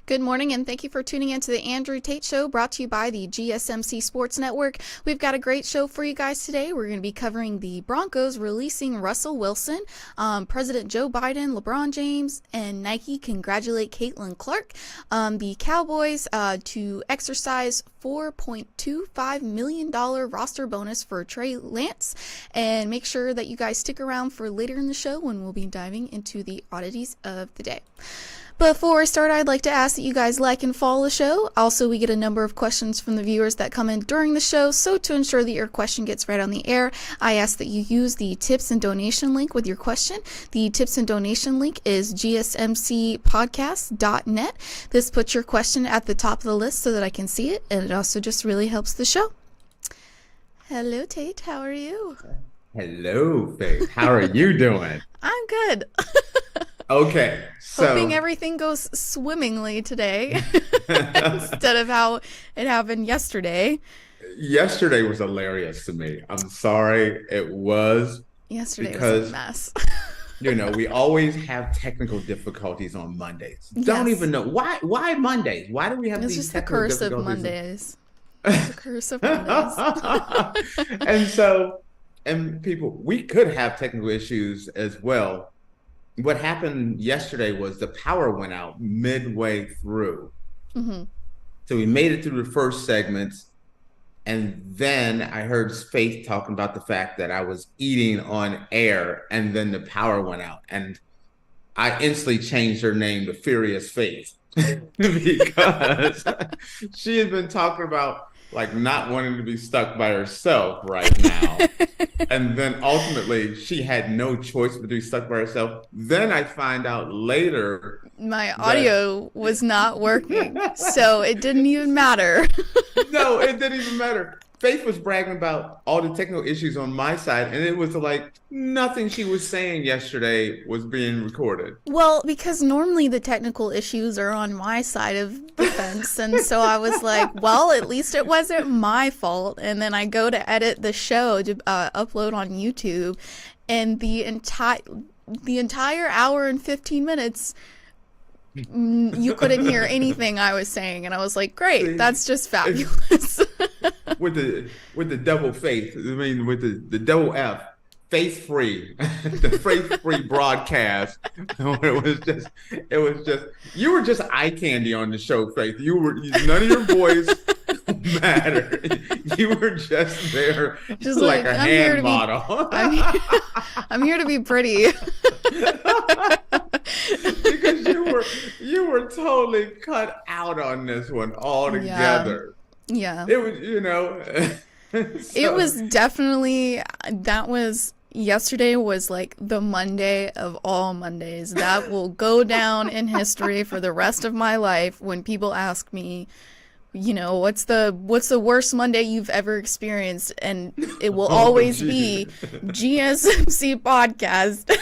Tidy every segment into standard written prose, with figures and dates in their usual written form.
Good morning, and thank you for tuning in to the Andrew Tate Show, brought to you by the GSMC Sports Network. We've got a great show for you guys today. We're going to be covering the Broncos releasing Russell Wilson, President Joe Biden, LeBron James, and Nike congratulate Caitlin Clark, the Cowboys to exercise $4.25 million roster bonus for Trey Lance, and make sure that you guys stick around for later in the show when we'll be diving into the oddities of the day. Before I start, I'd like to ask that you guys like and follow the show. Also, we get a number of questions from the viewers that come in during the show, so to ensure that your question gets read on the air, I ask that you use the tips and donation link with your question. The tips and donation link is gsmcpodcast.net. This puts your question at the top of the list so that I can see it, and it also just really helps the show. Hello, Tate. How are you? Hello, Faith. How are you doing? I'm good. Okay, so hoping everything goes swimmingly today instead of how it happened yesterday. Yesterday was hilarious to me. I'm sorry, it was. Yesterday was a mess. We always have technical difficulties on Mondays. Don't even know why Mondays. Why do we have these technical difficulties? It's the curse of Mondays. And people, we could have technical issues as well. What happened yesterday was the power went out midway through. Mm-hmm. So we made it through the first segments, and then I heard Faith talking about the fact that I was eating on air, and then the power went out, and I instantly changed her name to Furious Faith because she had been talking about like not wanting to be stuck by herself right now. And then ultimately she had no choice but to be stuck by herself. Then I find out later my audio was not working, so it didn't even matter. No, it didn't even matter. Faith was bragging about all the technical issues on my side, and it was like nothing she was saying yesterday was being recorded. Well, because normally the technical issues are on my side of the fence, and so I was like, well, at least it wasn't my fault. And then I go to edit the show to upload on YouTube, and the entire hour and 15 minutes, you couldn't hear anything I was saying, and I was like, great, that's just fabulous. with the double faith, with the double F, faith free, the faith free broadcast. It was just you were just eye candy on the show, Faith. None of your voice mattered. You were just there, just like a hand model. I'm here to be pretty. Because you were totally cut out on this one altogether. Yeah. It was, it was definitely, yesterday was like the Monday of all Mondays. That will go down in history for the rest of my life when people ask me, what's the worst Monday you've ever experienced? And it will always be GSMC podcast,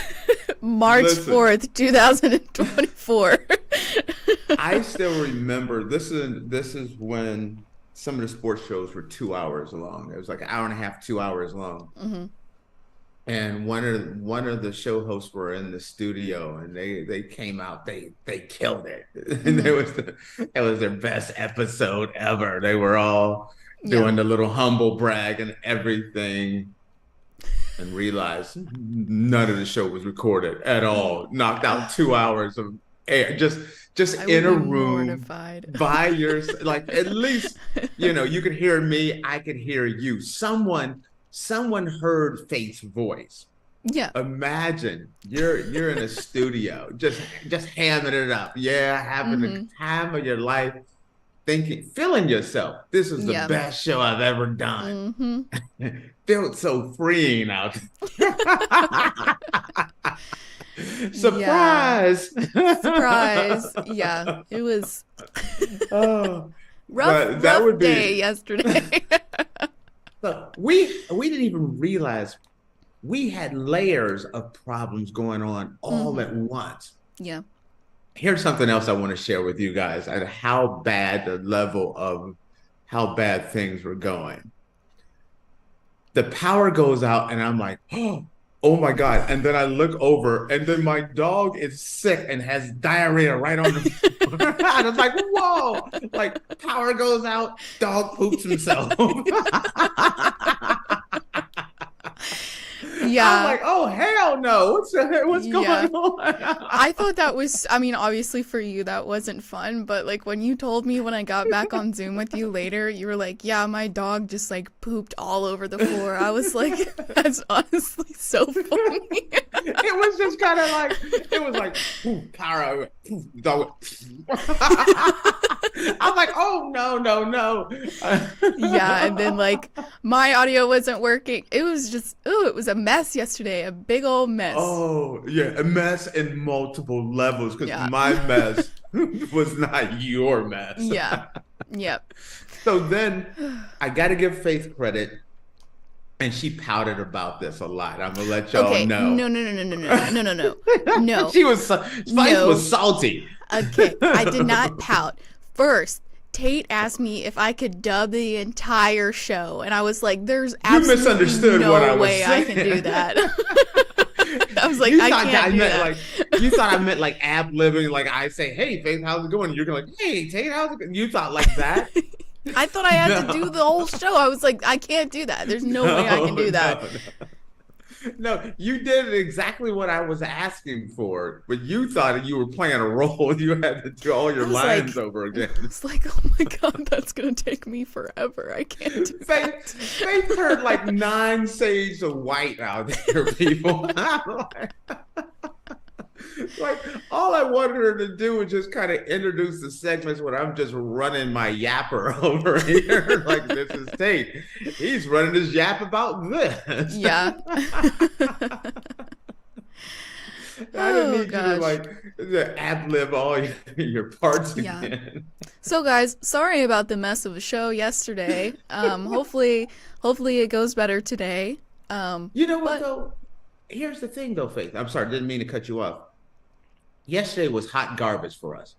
March 4th, 2024. I still remember this is when some of the sports shows were 2 hours long. It was like an hour and a half, 2 hours long. Mm-hmm. And one of the show hosts were in the studio, and they came out. They killed it. And it was their best episode ever. They were all doing the little humble brag and everything, and realized none of the show was recorded at all. Knocked out 2 hours of air. Just in a room mortified. By your, like, at least, you could hear me, I could hear you. Someone heard Faith's voice. Yeah. Imagine you're in a studio, just hamming it up. Yeah, having the time of your life, feeling yourself. This is the best show I've ever done. Mm-hmm. Felt so freeing out there. Surprise! Yeah. Surprise! Yeah, it was rough day yesterday. Look, we didn't even realize we had layers of problems going on all at once. Yeah. Here's something else I want to share with you guys and how bad the level of how bad things were going. The power goes out, and I'm like, oh my God. And then I look over, and then my dog is sick and has diarrhea right on the I was like, whoa, like power goes out, dog poops himself. Yeah. I'm like, oh, hell no. What's going on? I thought that was, I mean, obviously for you, that wasn't fun. But like when you told me when I got back on Zoom with you later, you were like, yeah, my dog just like pooped all over the floor. I was like, that's honestly so funny. It was just kind of like, it was like, poof, power, poof, dog. I'm like, oh, no. Yeah, and then like my audio wasn't working. It was just, it was a mess yesterday, a big old mess. Oh, yeah, a mess in multiple levels because my mess was not your mess. Yeah, yep. So then I got to give Faith credit. And she pouted about this a lot. I'm gonna let y'all know. No. She was was salty. Okay, I did not pout. First, Tate asked me if I could dub the entire show, and I was like, "There's absolutely no way I can do that." I was like, I can't do that. You thought I meant like ab-libbing, like I say, "Hey, Faith, how's it going?" And you're like, "Hey, Tate, how's it going?" You thought like that. I thought I had to do the whole show. I was like, I can't do that. There's no way I can do that. No, you did exactly what I was asking for, but you thought you were playing a role. You had to do all your lines over again. It's like, oh my God, that's going to take me forever. I can't do that. Faith heard like 9 shades of white out there, people. Like, all I wanted her to do was just kind of introduce the segments when I'm just running my yapper over here. Like, this is Tate. He's running his yap about this. Yeah. I didn't need you to ad-lib all your parts again. So guys, sorry about the mess of a show yesterday. Hopefully it goes better today. You know what though? Here's the thing though, Faith. I'm sorry, didn't mean to cut you off. Yesterday was hot garbage for us.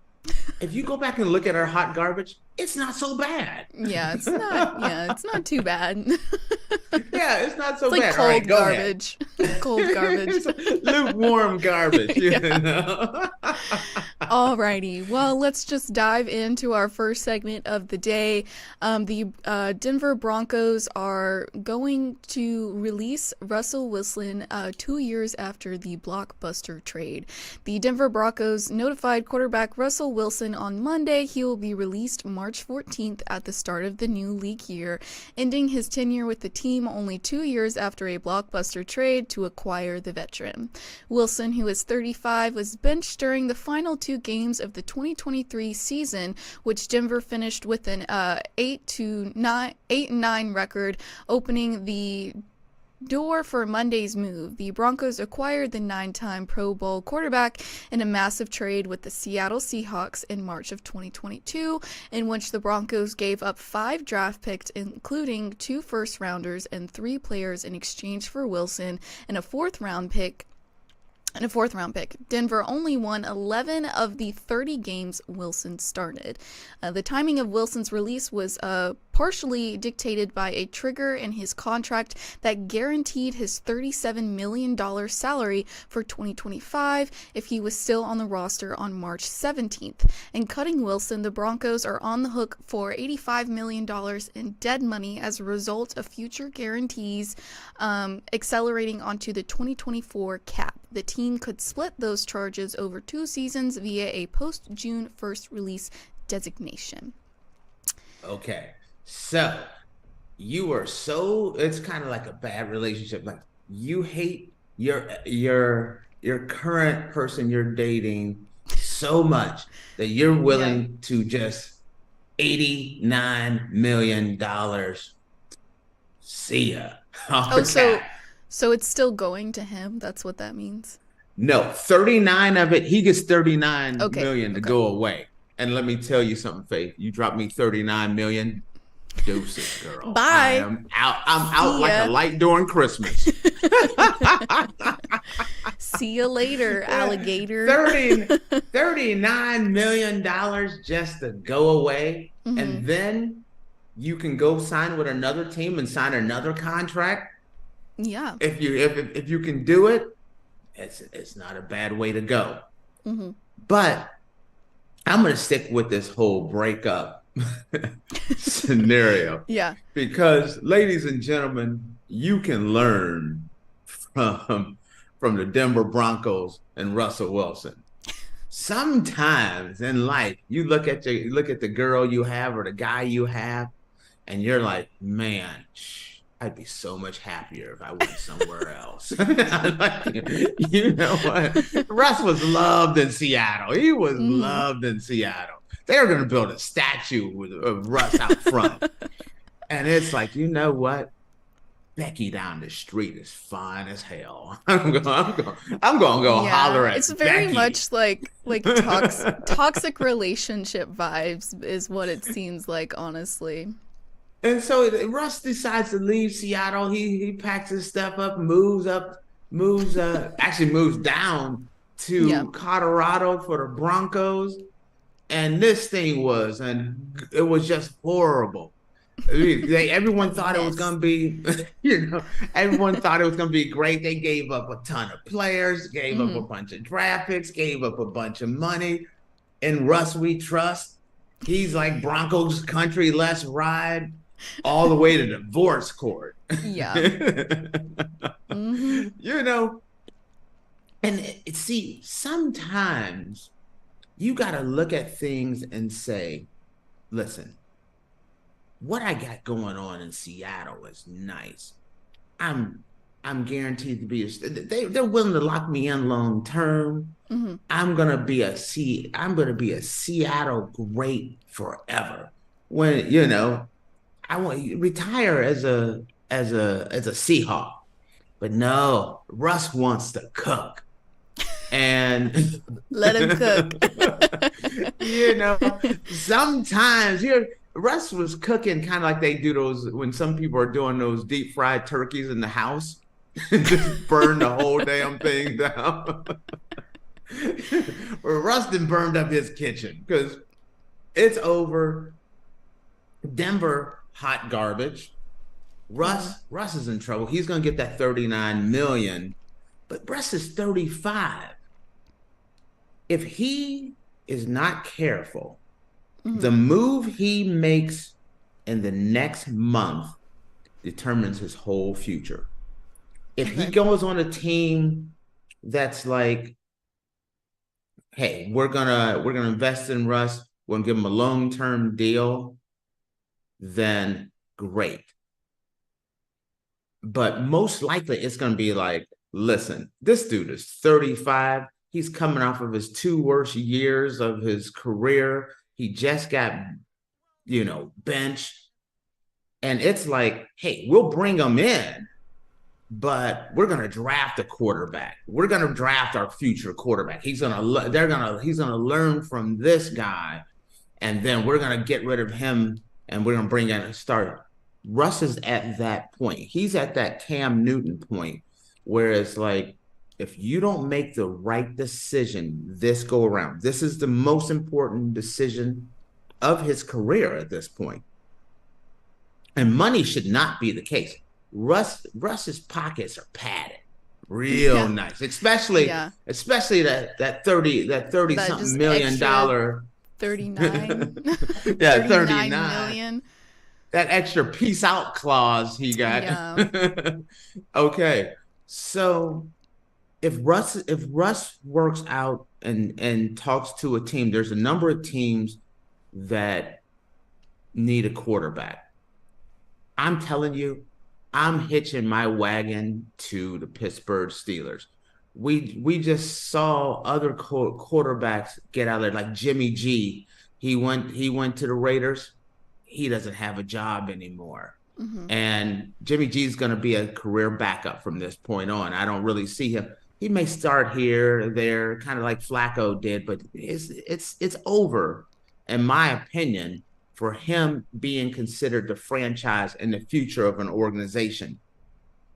If you go back and look at our hot garbage, it's not so bad. Yeah, it's not. Yeah, it's not too bad. Yeah, it's not so bad. Like cold garbage. Cold garbage. Lukewarm garbage. You know? Alrighty. Well, let's just dive into our first segment of the day. The Denver Broncos are going to release Russell Wilson 2 years after the Blockbuster trade. The Denver Broncos notified quarterback Russell Wilson on Monday he will be released March 14th at the start of the new league year, ending his tenure with the team only 2 years after a Blockbuster trade to acquire the veteran. Wilson, who is 35, was benched during the final 2 games of the 2023 season, which Denver finished with an 8-9 record, opening the door for Monday's move. The Broncos acquired the 9-time Pro Bowl quarterback in a massive trade with the Seattle Seahawks in March of 2022, in which the Broncos gave up 5 draft picks, including 2 first-rounders and 3 players in exchange for Wilson and a fourth-round pick. Denver only won 11 of the 30 games Wilson started. The timing of Wilson's release was partially dictated by a trigger in his contract that guaranteed his $37 million salary for 2025 if he was still on the roster on March 17th. In cutting Wilson, the Broncos are on the hook for $85 million in dead money as a result of future guarantees accelerating onto the 2024 cap. The team could split those charges over 2 seasons via a post-June 1st release designation. Okay, so you are it's kind of like a bad relationship. Like, you hate your current person you're dating so much that you're willing to just $89 million. See ya. Okay. So it's still going to him? That's what that means? No, 39 of it. He gets 39 million to go away. And let me tell you something, Faith. You drop me 39 million, deuces, girl. Bye. I'm out like a light during Christmas. See you later, alligator. $39 million just to go away. Mm-hmm. And then you can go sign with another team and sign another contract. Yeah. If you can do it, it's not a bad way to go. Mm-hmm. But I'm going to stick with this whole breakup scenario Yeah. because, ladies and gentlemen, you can learn from the Denver Broncos and Russell Wilson. Sometimes in life, you look at the girl you have or the guy you have, and you're like, man, I'd be so much happier if I went somewhere else. You know what? Russ was loved in Seattle. He was Mm. loved in Seattle. They were going to build a statue of Russ out front. And it's like, you know what? Becky down the street is fine as hell. I'm going to go holler Yeah, at it's very Becky. much like toxic relationship vibes is what it seems like, honestly. And so Russ decides to leave Seattle. He packs his stuff actually moves down Yeah. to Colorado for the Broncos. And this thing it was just horrible. A Everyone thought it was mess. going to be, everyone thought it was going to be great. They gave up a ton of players, gave up a Hmm. bunch of draft picks, gave up a bunch of money. In Russ, we trust. He's like Broncos country, let's ride all the way to divorce court. Yeah. Hmm. You know, and see, sometimes you got to look at things and say, listen, what I got going on in Seattle is nice. I'm I'm guaranteed to be they're willing to lock me in long term. Hmm. I'm gonna be a Seattle great forever. When you know I want to retire as a Seahawk. But no, Russ wants to cook. And Let him cook. you know, sometimes Russ was cooking kind of like they do those when some people are doing those deep fried turkeys in the house and just burn the whole damn thing down. Well, Rustin burned up his kitchen because it's over. Denver, hot garbage. Hmm. Russ is in trouble. He's gonna get that 39 million, but Russ is 35. If he is not careful, the Hmm. move he makes in the next month determines his whole future. If he Okay. goes on a team that's like, hey, we're gonna invest in Russ, we're gonna give him a long-term deal, then great. But most likely it's gonna be like, listen, this dude is 35. He's coming off of his two worst years of his career. He just got, benched. And it's like, hey, we'll bring him in, but we're going to draft a quarterback. We're going to draft our future quarterback. He's going to learn from this guy, and then we're going to get rid of him, and we're going to bring in a starter. Russ is at that point. He's at that Cam Newton point, where it's like, if you don't make the right decision this go around, this is the most important decision of his career at this point. And money should not be the case. Russ's pockets are padded, real Yeah. nice, especially Yeah. especially that 30 That something just million extra dollar 39 yeah 39 39 million. that extra peace out clause he got. Yeah. Okay, so if Russ works out and talks to a team, there's a number of teams that need a quarterback. I'm telling you, I'm hitching my wagon to the Pittsburgh Steelers. We just saw other quarterbacks get out of there, like Jimmy G. He went to the Raiders. He doesn't have a job anymore. Hmm. And Jimmy G is going to be a career backup from this point on. I don't really see him. He may start here or there, kind of like Flacco did, but it's over, in my opinion, for him being considered the franchise and the future of an organization.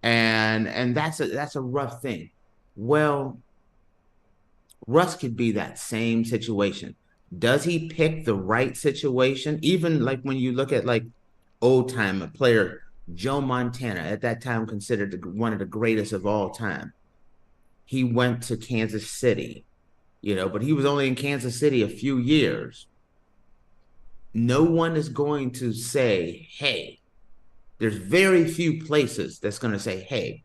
And that's a rough thing. Well, Russ could be that same situation. Does he pick the right situation? Even like when you look at like old time a player, Joe Montana, at that time considered one of the greatest of all time. He went to Kansas City. but he was only in Kansas City a few years. No one is going to say, hey, there's very few places that's going to say, hey,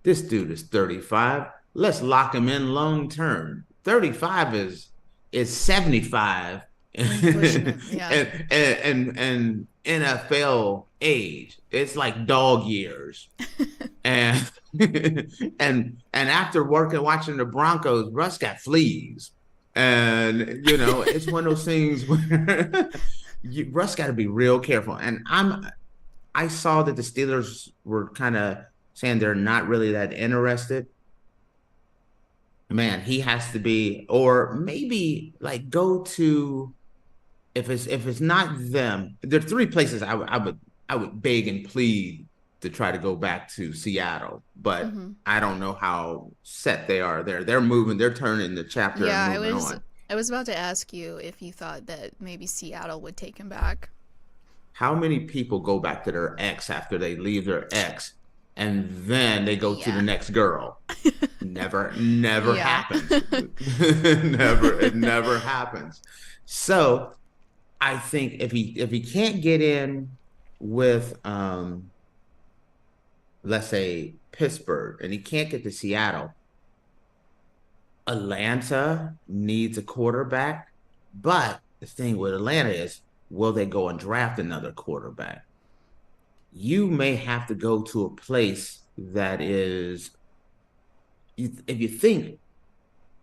this dude is 35. Let's lock him in long term. 35 is 75 Yeah. and NFL age. It's like dog years. And and after watching the Broncos, Russ got fleas. And it's one of those things where Russ got to be real careful. And I saw that the Steelers were kind of saying they're not really that interested. Man, he has to be, or maybe like go to, if it's not them, there are three places I would beg and plead to try to go back to Seattle, but I don't know how set they are there. They're moving, they're turning the chapter. Yeah, and moving on. I was about to ask you if you thought that maybe Seattle would take him back. How many people go back to their ex after they leave their ex and then they go to the next girl? Never happens. It never happens. So I think if he can't get in with let's say Pittsburgh and he can't get to Seattle, Atlanta needs a quarterback. But the thing with Atlanta is, will they go and draft another quarterback? You may have to go to a place that is, if you think,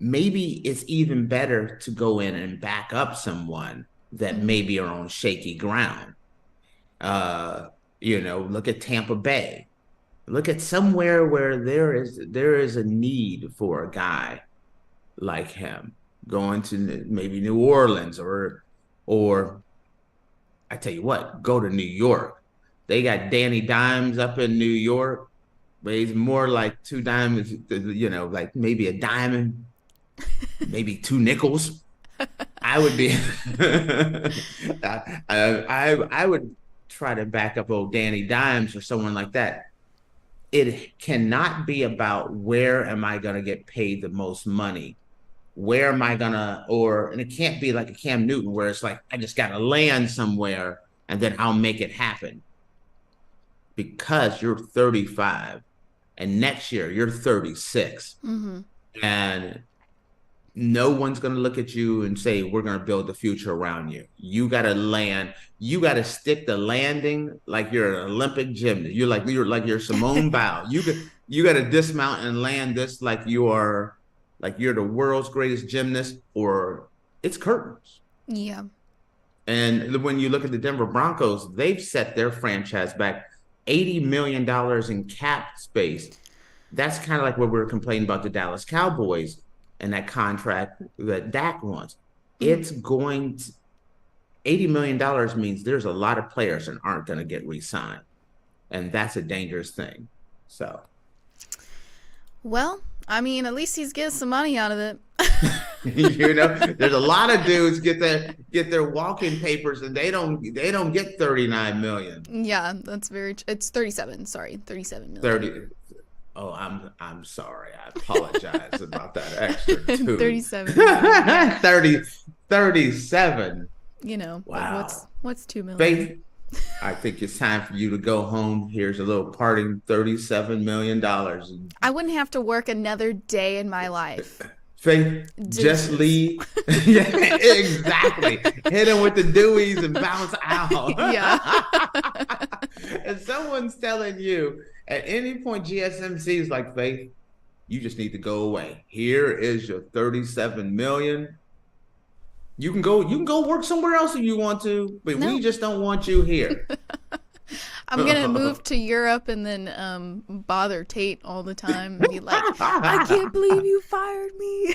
maybe it's even better to go in and back up someone that maybe are on shaky ground. Look at Tampa Bay. Look at somewhere where there is a need for a guy like him. Going to maybe New Orleans or I tell you what, go to New York. They got Danny Dimes up in New York, but he's more like two dimes, like maybe a diamond, maybe two nickels. I would be, I would try to back up old Danny Dimes or someone like that. It cannot be about where am I going to get paid the most money? Where am I gonna, and it can't be like a Cam Newton where it's like, I just got to land somewhere and then I'll make it happen. Because you're 35 and next year you're 36 and no one's going to look at you and say, we're going to build the future around you. You got to land. You got to stick the landing like you're an Olympic gymnast. You're like Simone Biles. You got to dismount and land this like you're the world's greatest gymnast, or it's curtains. Yeah. And when you look at the Denver Broncos, they've set their franchise back $80 million in cap space. That's kind of like what we were complaining about the Dallas Cowboys and that contract that Dak wants. It's going to, $80 million means there's a lot of players that aren't going to get re-signed. And that's a dangerous thing. So. Well, I mean, at least he's getting some money out of it. There's a lot of dudes get their walking papers and they don't get 39 million. Yeah, that's it's 37. Sorry, 37 million. 30. Oh, I'm sorry. I apologize about that extra two. 37. 37. Wow. What's 2 million? Faith, I think it's time for you to go home. Here's a little parting $37 million. I wouldn't have to work another day in my life. Faith, just leave. Yeah, exactly. Hit him with the Deweys and bounce out. Yeah. And someone's telling you at any point, GSMC is like, Faith, you just need to go away. Here is your 37 million. You can go work somewhere else if you want to, but we just don't want you here. I'm going to move to Europe and then bother Tate all the time and be like, I can't believe you fired me.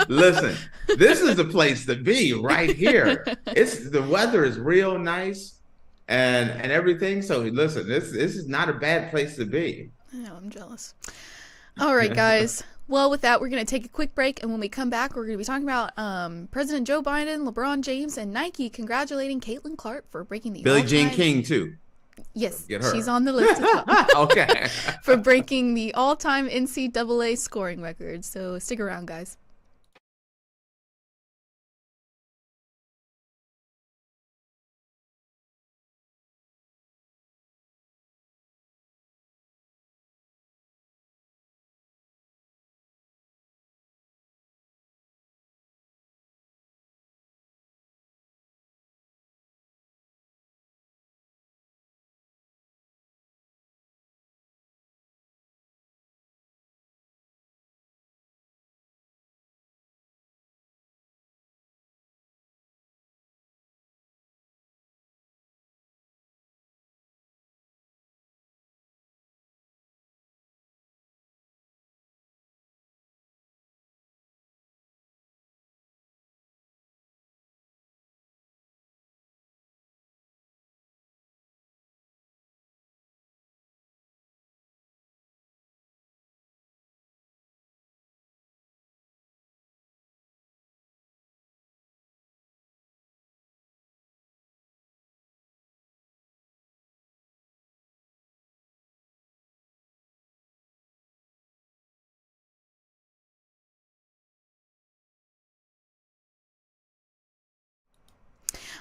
Listen, this is the place to be right here. The weather is real nice and everything. So listen, this is not a bad place to be. I know, I'm jealous. All right, guys. Well, with that, we're going to take a quick break, and when we come back, we're going to be talking about President Joe Biden, LeBron James, and Nike congratulating Caitlin Clark for breaking the Billie Jean King, too. Yes, she's on the list as well. Okay. For breaking the all-time NCAA scoring record. So stick around, guys.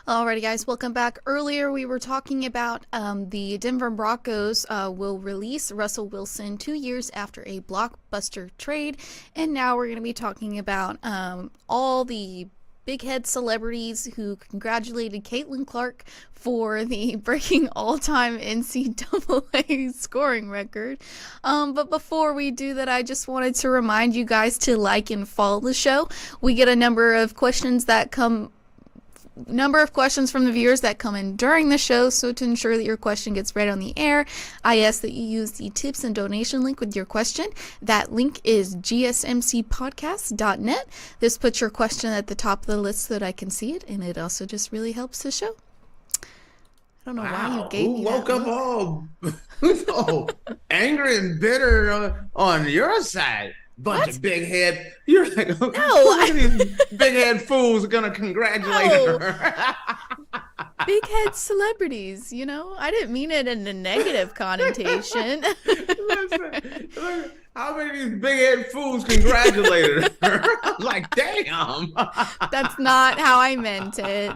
Alrighty, guys, welcome back. Earlier, we were talking about the Denver Broncos will release Russell Wilson 2 years after a Blockbuster trade, and now we're going to be talking about all the big head celebrities who congratulated Caitlin Clark for the breaking all-time NCAA scoring record. But before we do that, I just wanted to remind you guys to like and follow the show. We get a number of questions from the viewers that come in during the show, so to ensure that your question gets read on the air, I ask that you use the tips and donation link with your question. That link is gsmcpodcast.net. This puts your question at the top of the list so that I can see it, and it also just really helps the show. I don't know why you gave me that. Woke up all angry and bitter on your side. Bunch of big head. You're like, no, look at these big head fools are gonna congratulate her. Big head celebrities, you know. I didn't mean it in a negative connotation. Listen, how many of these big head fools congratulated her? I'm like, damn. That's not how I meant it.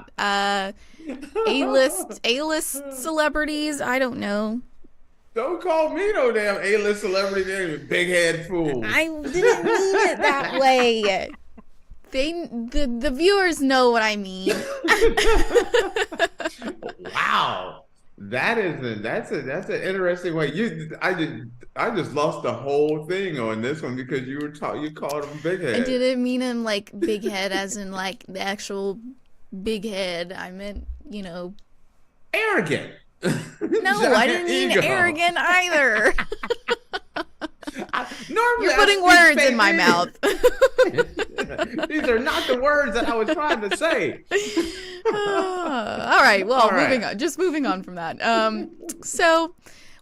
A-list celebrities, I don't know. Don't call me no damn A-list celebrity name, big head fool. I didn't mean it that way. The viewers know what I mean. Wow, that's an interesting way. I just lost the whole thing on this one because you called him big head. I didn't mean him like big head as in like the actual big head. I meant, you know, arrogant. No, I didn't mean ego. Arrogant either. Normally you're putting words in my mouth. These are not the words that I was trying to say. All right. Well, moving on from that. So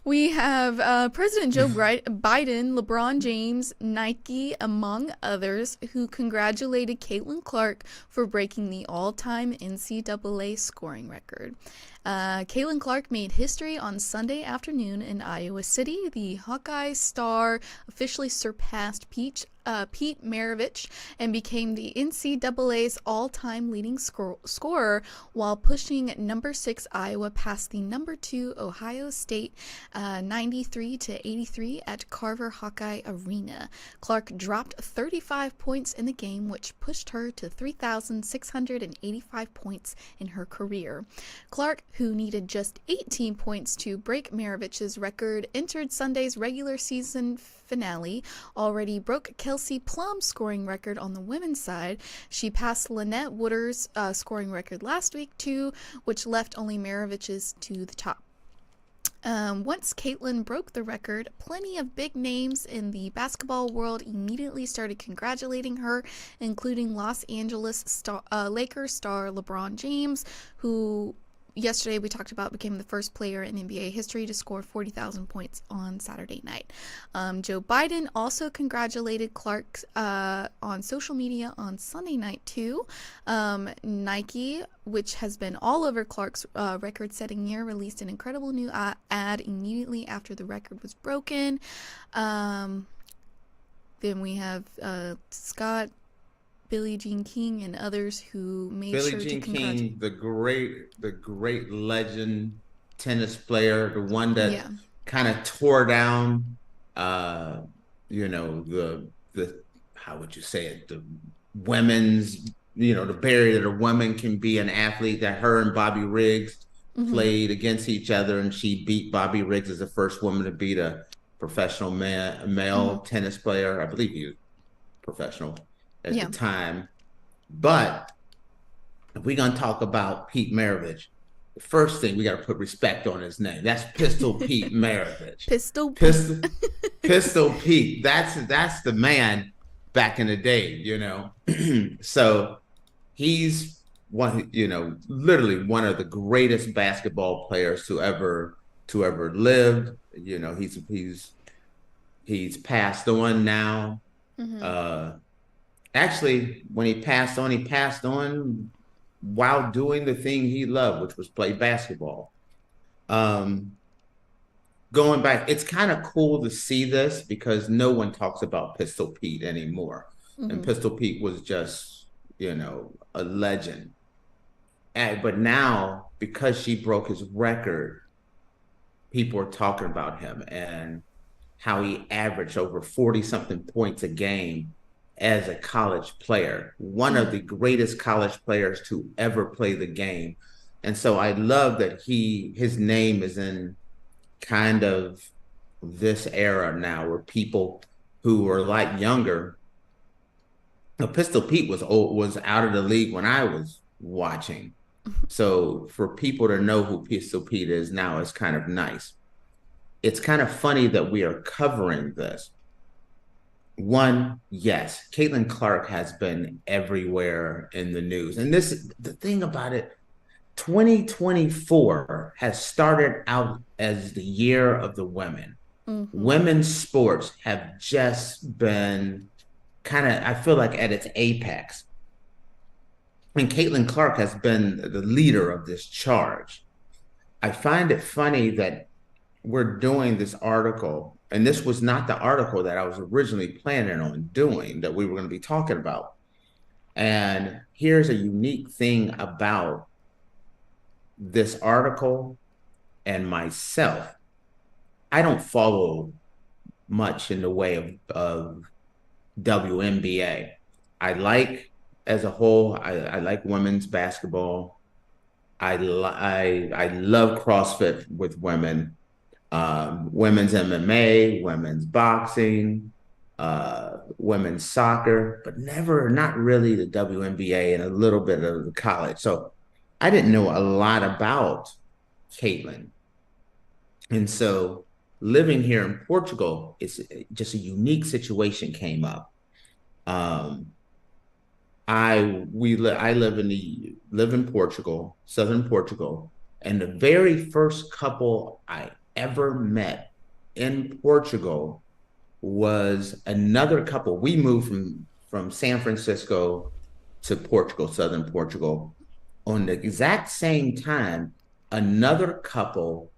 we have President Joe Biden, LeBron James, Nike, among others, who congratulated Caitlin Clark for breaking the all-time NCAA scoring record. Caitlin Clark made history on Sunday afternoon in Iowa City. The Hawkeye star officially surpassed Pete Maravich and became the NCAA's all-time leading scorer while pushing number 6 Iowa past the number 2 Ohio State 93-83 at Carver Hawkeye Arena. Clark dropped 35 points in the game, which pushed her to 3,685 points in her career. Clark, who needed just 18 points to break Maravich's record, entered Sunday's regular season finale, already broke Kelsey Plum's scoring record on the women's side. She passed Lynette Woodard's scoring record last week too, which left only Maravich's to the top. Once Caitlin broke the record, plenty of big names in the basketball world immediately started congratulating her, including Los Angeles Lakers star LeBron James, who yesterday we talked about became the first player in NBA history to score 40,000 points on Saturday night. Joe Biden also congratulated Clark on social media on Sunday night too. Nike, which has been all over Clark's record-setting year, released an incredible new ad immediately after the record was broken. Then we have Scott, Billie Jean King, and others who made Billie sure Jean to King, the great legend tennis player, the one that kind of tore down, the how would you say it, the women's, the barrier that a woman can be an athlete. That her and Bobby Riggs played against each other, and she beat Bobby Riggs as the first woman to beat a professional male tennis player. I believe he was professional at the time. But if we're going to talk about Pete Maravich, the first thing we got to put respect on his name. That's Pistol Pete Maravich. Pistol Pete. That's the man back in the day, So he's literally one of the greatest basketball players to ever lived. He's passed on now. Actually, when he passed on while doing the thing he loved, which was play basketball. Going back, it's kind of cool to see this because no one talks about Pistol Pete anymore. And Pistol Pete was just, a legend. but now because she broke his record, people are talking about him and how he averaged over 40 something points a game as a college player, one of the greatest college players to ever play the game. And so I love that his name is in kind of this era now where people who were like younger, Pistol Pete was out of the league when I was watching. So for people to know who Pistol Pete is now is kind of nice. It's kind of funny that we are covering this. One, yes, Caitlin Clark has been everywhere in the news. And the thing about it, 2024 has started out as the year of the women. Women's sports have just been kind of, I feel like, at its apex. And Caitlin Clark has been the leader of this charge. I find it funny that we're doing this article, and this was not the article that I was originally planning on doing, that we were going to be talking about. And here's a unique thing about this article and myself. I don't follow much in the way of WNBA. I like, as a whole, I like women's basketball. I love CrossFit with women, women's MMA, women's boxing, women's soccer, but not really the WNBA and a little bit of the college. So I didn't know a lot about Caitlin. And so living here in Portugal, it's just a unique situation came up. I live in Portugal, southern Portugal, and the very first couple I ever met in Portugal was another couple. We moved from San Francisco to Portugal, southern Portugal, on the exact same time. Another couple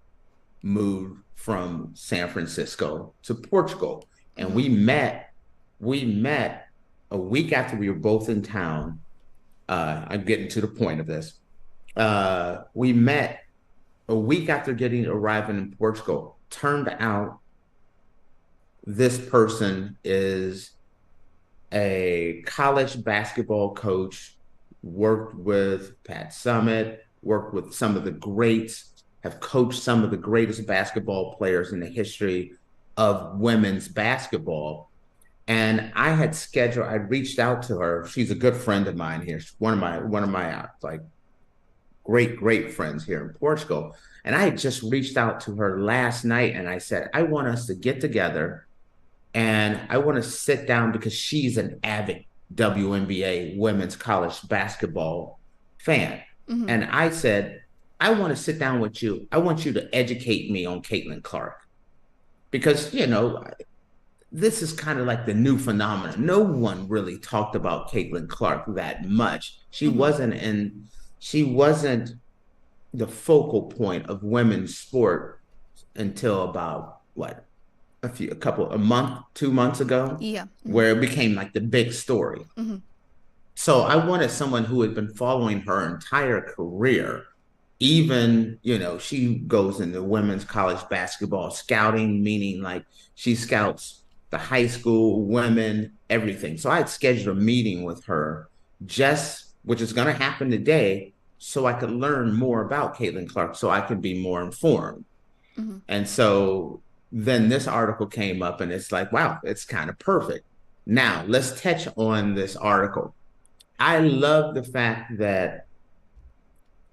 moved from San Francisco to Portugal, and we met a week after we were both in town. I'm getting to the point of this. We met a week after arriving in Portugal. Turned out this person is a college basketball coach, worked with Pat Summitt, worked with some of the greats, have coached some of the greatest basketball players in the history of women's basketball. And I reached out to her. She's a good friend of mine here. She's one of my like great friends here in Portugal. And I had just reached out to her last night and I said, I want us to get together and I want to sit down, because she's an avid WNBA women's college basketball fan. And I said, I want to sit down with you. I want you to educate me on Caitlin Clark, because, this is kind of like the new phenomenon. No one really talked about Caitlin Clark that much. She wasn't the focal point of women's sport until about a month, 2 months ago. Yeah. Where it became like the big story. So I wanted someone who had been following her entire career. Even, she goes into women's college basketball scouting, meaning like she scouts the high school women, everything. So I had scheduled a meeting with her, which is going to happen today, so I could learn more about Caitlin Clark, so I could be more informed. And so then this article came up and it's like, wow, it's kind of perfect. Now let's touch on this article. I love the fact that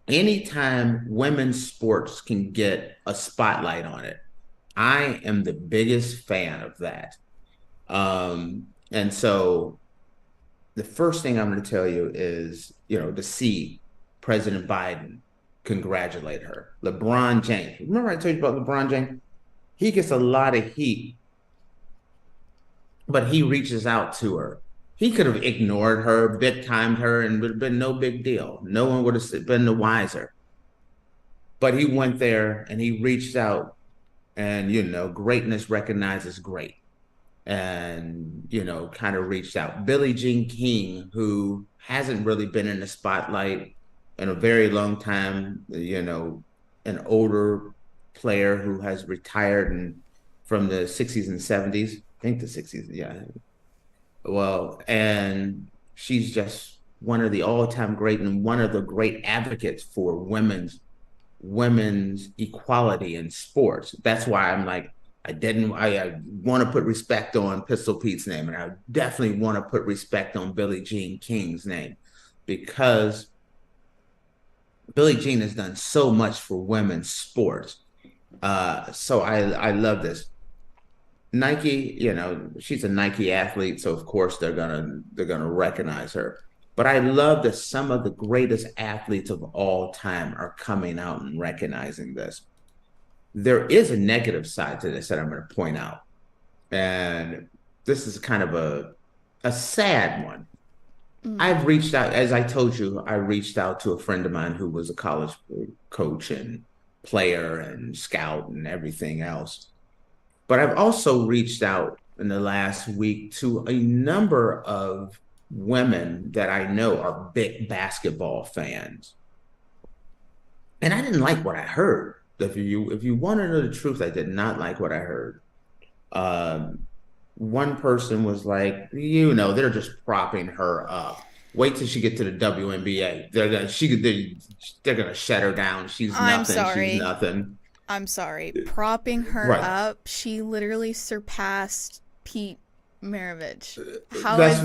anytime women's sports can get a spotlight on it, I am the biggest fan of that. And so the first thing I'm going to tell you is, to see President Biden congratulate her. LeBron James. Remember I told you about LeBron James? He gets a lot of heat, but he reaches out to her. He could have ignored her, big-timed her, and it would have been no big deal. No one would have been the wiser. But he went there and he reached out, and, greatness recognizes great. And, kind of reached out. Billie Jean King, who hasn't really been in the spotlight in a very long time, an older player who has retired from the 60s and 70s. I think the 60s, yeah. Well, and she's just one of the all-time great and one of the great advocates for women's equality in sports. That's why I'm like, I want to put respect on Pistol Pete's name, and I definitely want to put respect on Billie Jean King's name, because Billie Jean has done so much for women's sports. So I love this. Nike, she's a Nike athlete, so of course they're gonna recognize her. But I love that some of the greatest athletes of all time are coming out and recognizing this. There is a negative side to this that I'm going to point out, and this is kind of a sad one. I've reached out, as I told you, I reached out to a friend of mine who was a college coach and player and scout and everything else. But I've also reached out in the last week to a number of women that I know are big basketball fans. And I didn't like what I heard. If you want to know the truth, I did not like what I heard. One person was like, they're just propping her up. Wait till she get to the WNBA. They're gonna shut her down. She's I'm nothing. sorry. She's nothing. I'm sorry. Propping her Right. up, she literally surpassed Pete Maravich. That's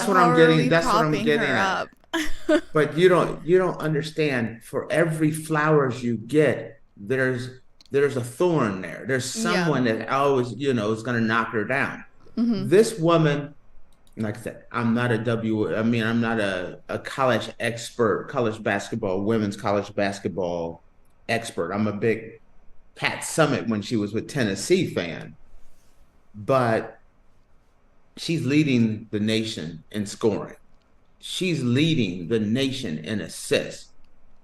what I'm getting. That's what I'm getting at. Up? But you don't understand. For every flowers you get, there's a thorn there. There's someone that always, is going to knock her down. Mm-hmm. This woman, like I said, I'm not a college expert, women's college basketball expert. I'm a big Pat Summitt when she was with Tennessee fan. But she's leading the nation in scoring. She's leading the nation in assists.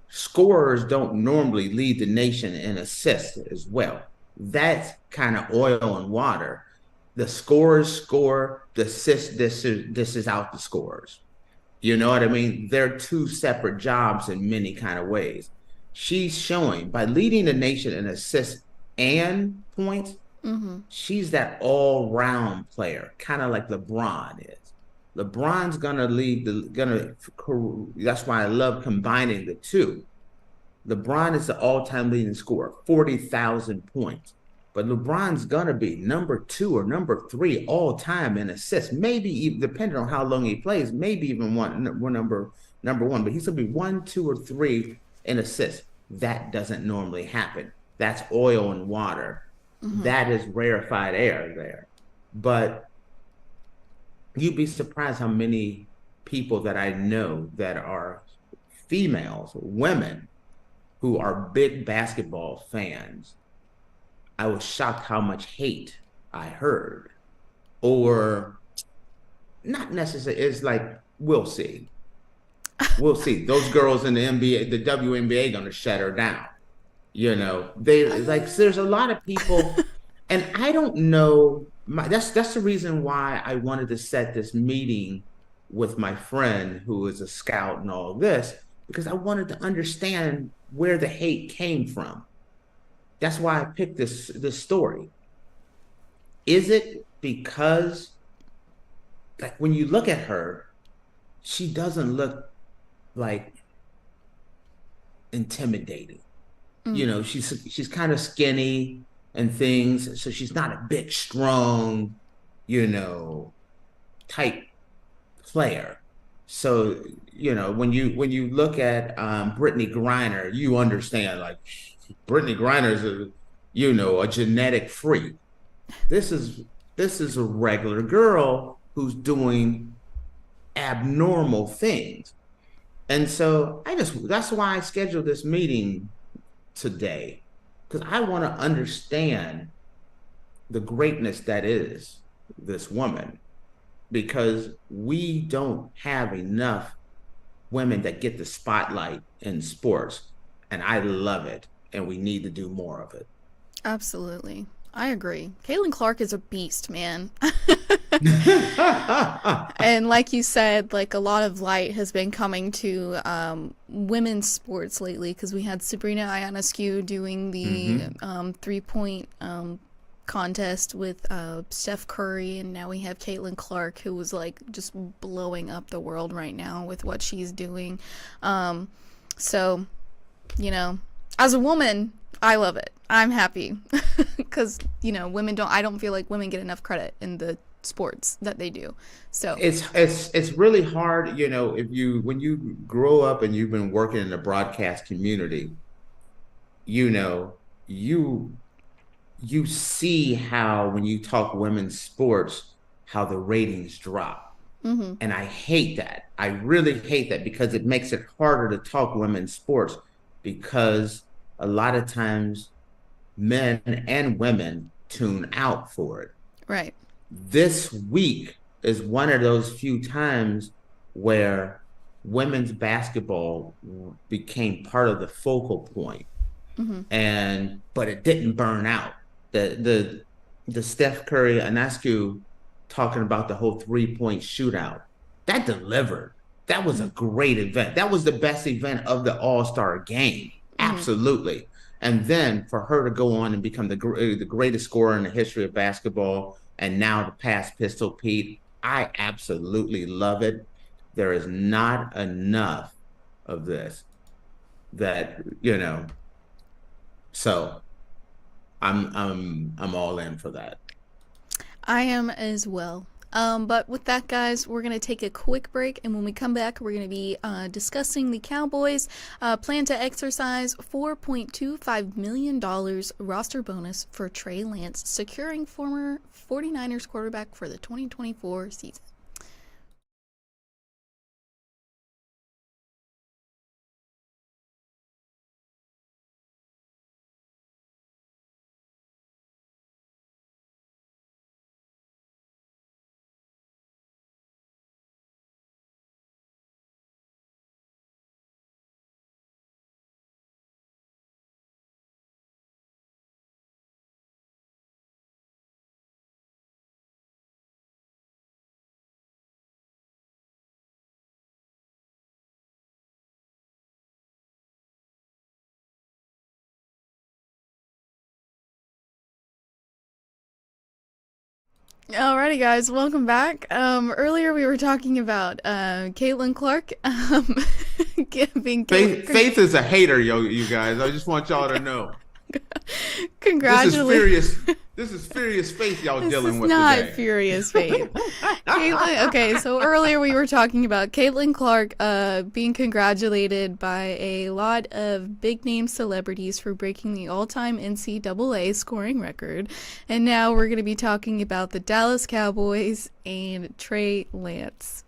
Scorers don't normally lead the nation in assists as well. That's kind of oil and water. The scorers score, the assists, this is out the scorers. You know what I mean? They're two separate jobs in many kind of ways. She's showing by leading the nation in assists and points, she's that all-round player, kind of like LeBron is. LeBron's that's why I love combining the two. LeBron is the all-time leading scorer, 40,000 points. But LeBron's gonna be number 2 or number 3 all-time in assists. Maybe even, depending on how long he plays, maybe even number 1. But he's gonna be 1, 2, or 3 in assists. That doesn't normally happen. That's oil and water. That is rarefied air there. But you'd be surprised how many people that I know that are females, women, who are big basketball fans. I was shocked how much hate I heard. Or not necessarily, it's like, we'll see. We'll see. Those girls in the NBA, the WNBA, gonna shut her down. There's a lot of people, and I don't know. That's the reason why I wanted to set this meeting with my friend who is a scout and all this, because I wanted to understand where the hate came from. That's why I picked this story. Is it because, like, when you look at her, she doesn't look like intimidating. She's kind of skinny and things, so she's not a big, strong, type player. So, when you look at Brittany Griner, you understand, like, Brittany Griner is a genetic freak. This is a regular girl who's doing abnormal things. And so that's why I scheduled this meeting today, because I want to understand the greatness that is this woman, because we don't have enough women that get the spotlight in sports, and I love it, and we need to do more of it. Absolutely. I agree. Caitlin Clark is a beast, man. And like you said, like a lot of light has been coming to women's sports lately, because we had Sabrina Ionescu doing the 3-point contest with Steph Curry, and now we have Caitlin Clark, who was like just blowing up the world right now with what she's doing. So, you know, as a woman, I love it. I'm happy because, you know, I don't feel like women get enough credit in the sports that they do. So it's really hard, you know, when you grow up and you've been working in the broadcast community, you know, you see how when you talk women's sports, how the ratings drop. And I hate that. I really hate that, because it makes it harder to talk women's sports, because a lot of times men and women tune out for it. Right. This week is one of those few times where women's basketball became part of the focal point. But it didn't burn out. The Steph Curry Ionescu talking about the whole 3-point shootout, that delivered. That was a great event. That was the best event of the All-Star game. Absolutely. And then for her to go on and become the greatest scorer in the history of basketball, and now to pass Pistol Pete, I absolutely love it. There is not enough of this that, you know, so I'm all in for that. I am as well. But with that, guys, we're going to take a quick break, and when we come back, we're going to be discussing the Cowboys plan to exercise $4.25 million roster bonus for Trey Lance, securing former 49ers quarterback for the 2024 season. Alrighty, guys, welcome back. Earlier we were talking about Caitlin Clark being Faith is a hater, you guys. I just want y'all to know. Congratulations. This is furious Faith y'all dealing with today. This is not today. Furious Faith. Caitlin, okay, so earlier we were talking about Caitlin Clark being congratulated by a lot of big-name celebrities for breaking the all-time NCAA scoring record. And now we're going to be talking about the Dallas Cowboys and Trey Lance.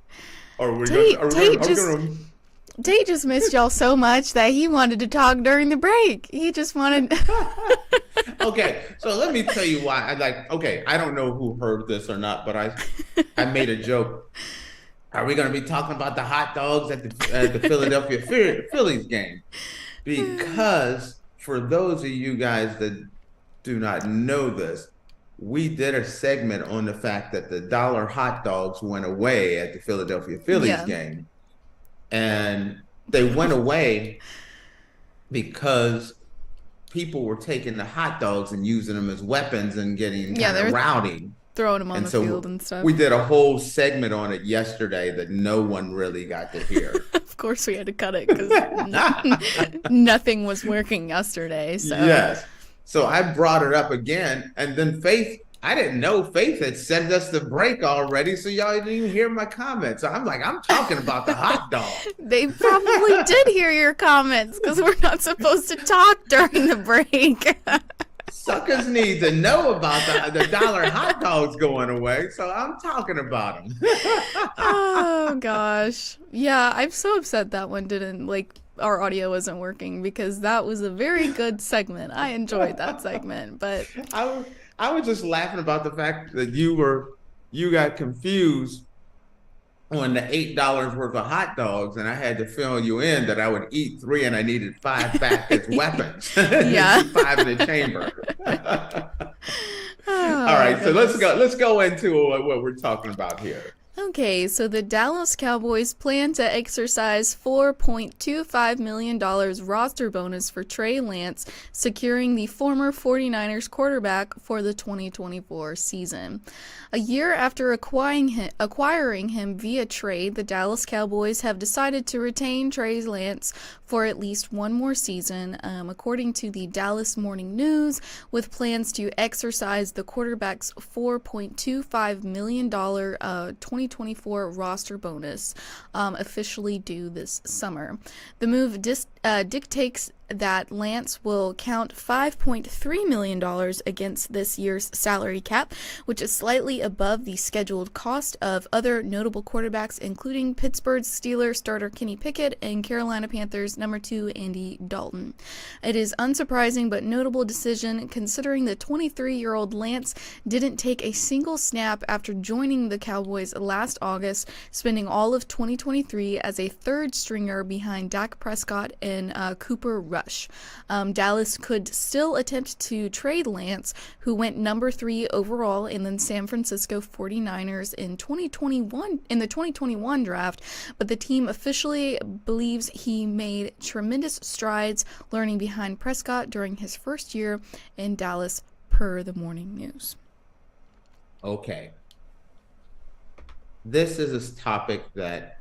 Tate just missed y'all so much that he wanted to talk during the break. He just wanted... Okay, so let me tell you why. I don't know who heard this or not, but I made a joke. Are we going to be talking about the hot dogs at the Philadelphia Phillies game? Because for those of you guys that do not know this, we did a segment on the fact that the dollar hot dogs went away at the Philadelphia Phillies game. And they went away because people were taking the hot dogs and using them as weapons and getting rowdy. Throwing them on the field and stuff. We did a whole segment on it yesterday that no one really got to hear. Of course we had to cut it because nothing was working yesterday. So. Yes. So I brought it up again, and then Faith, I didn't know Faith had sent us the break already, so y'all didn't even hear my comments. So I'm like, I'm talking about the hot dog. They probably did hear your comments because we're not supposed to talk during the break. Suckers need to know about the dollar hot dogs going away, so I'm talking about them. Oh, gosh. Yeah, I'm so upset that one didn't, our audio wasn't working because that was a very good segment. I enjoyed that segment, but... I was just laughing about the fact that you got confused on the $8 worth of hot dogs, and I had to fill you in that I would eat 3 and I needed 5 back as weapons. Yeah. 5 in the chamber. All right, so goodness. let's go into what we're talking about here. Okay, so the Dallas Cowboys plan to exercise $4.25 million roster bonus for Trey Lance, securing the former 49ers quarterback for the 2024 season. A year after acquiring him via trade, the Dallas Cowboys have decided to retain Trey Lance for at least one more season, according to the Dallas Morning News, with plans to exercise the quarterback's $4.25 million 2024 roster bonus, officially due this summer. The move dictates that Lance will count $5.3 million against this year's salary cap, which is slightly above the scheduled cost of other notable quarterbacks, including Pittsburgh Steelers starter Kenny Pickett and Carolina Panthers number 2 Andy Dalton. It is unsurprising but notable decision considering the 23-year-old Lance didn't take a single snap after joining the Cowboys last August, spending all of 2023 as a third stringer behind Dak Prescott and Cooper Rush. Dallas could still attempt to trade Lance, who went number 3 overall in the San Francisco 49ers in the 2021 draft, but the team officially believes he made tremendous strides learning behind Prescott during his first year in Dallas, per the Morning News. Okay. This is a topic that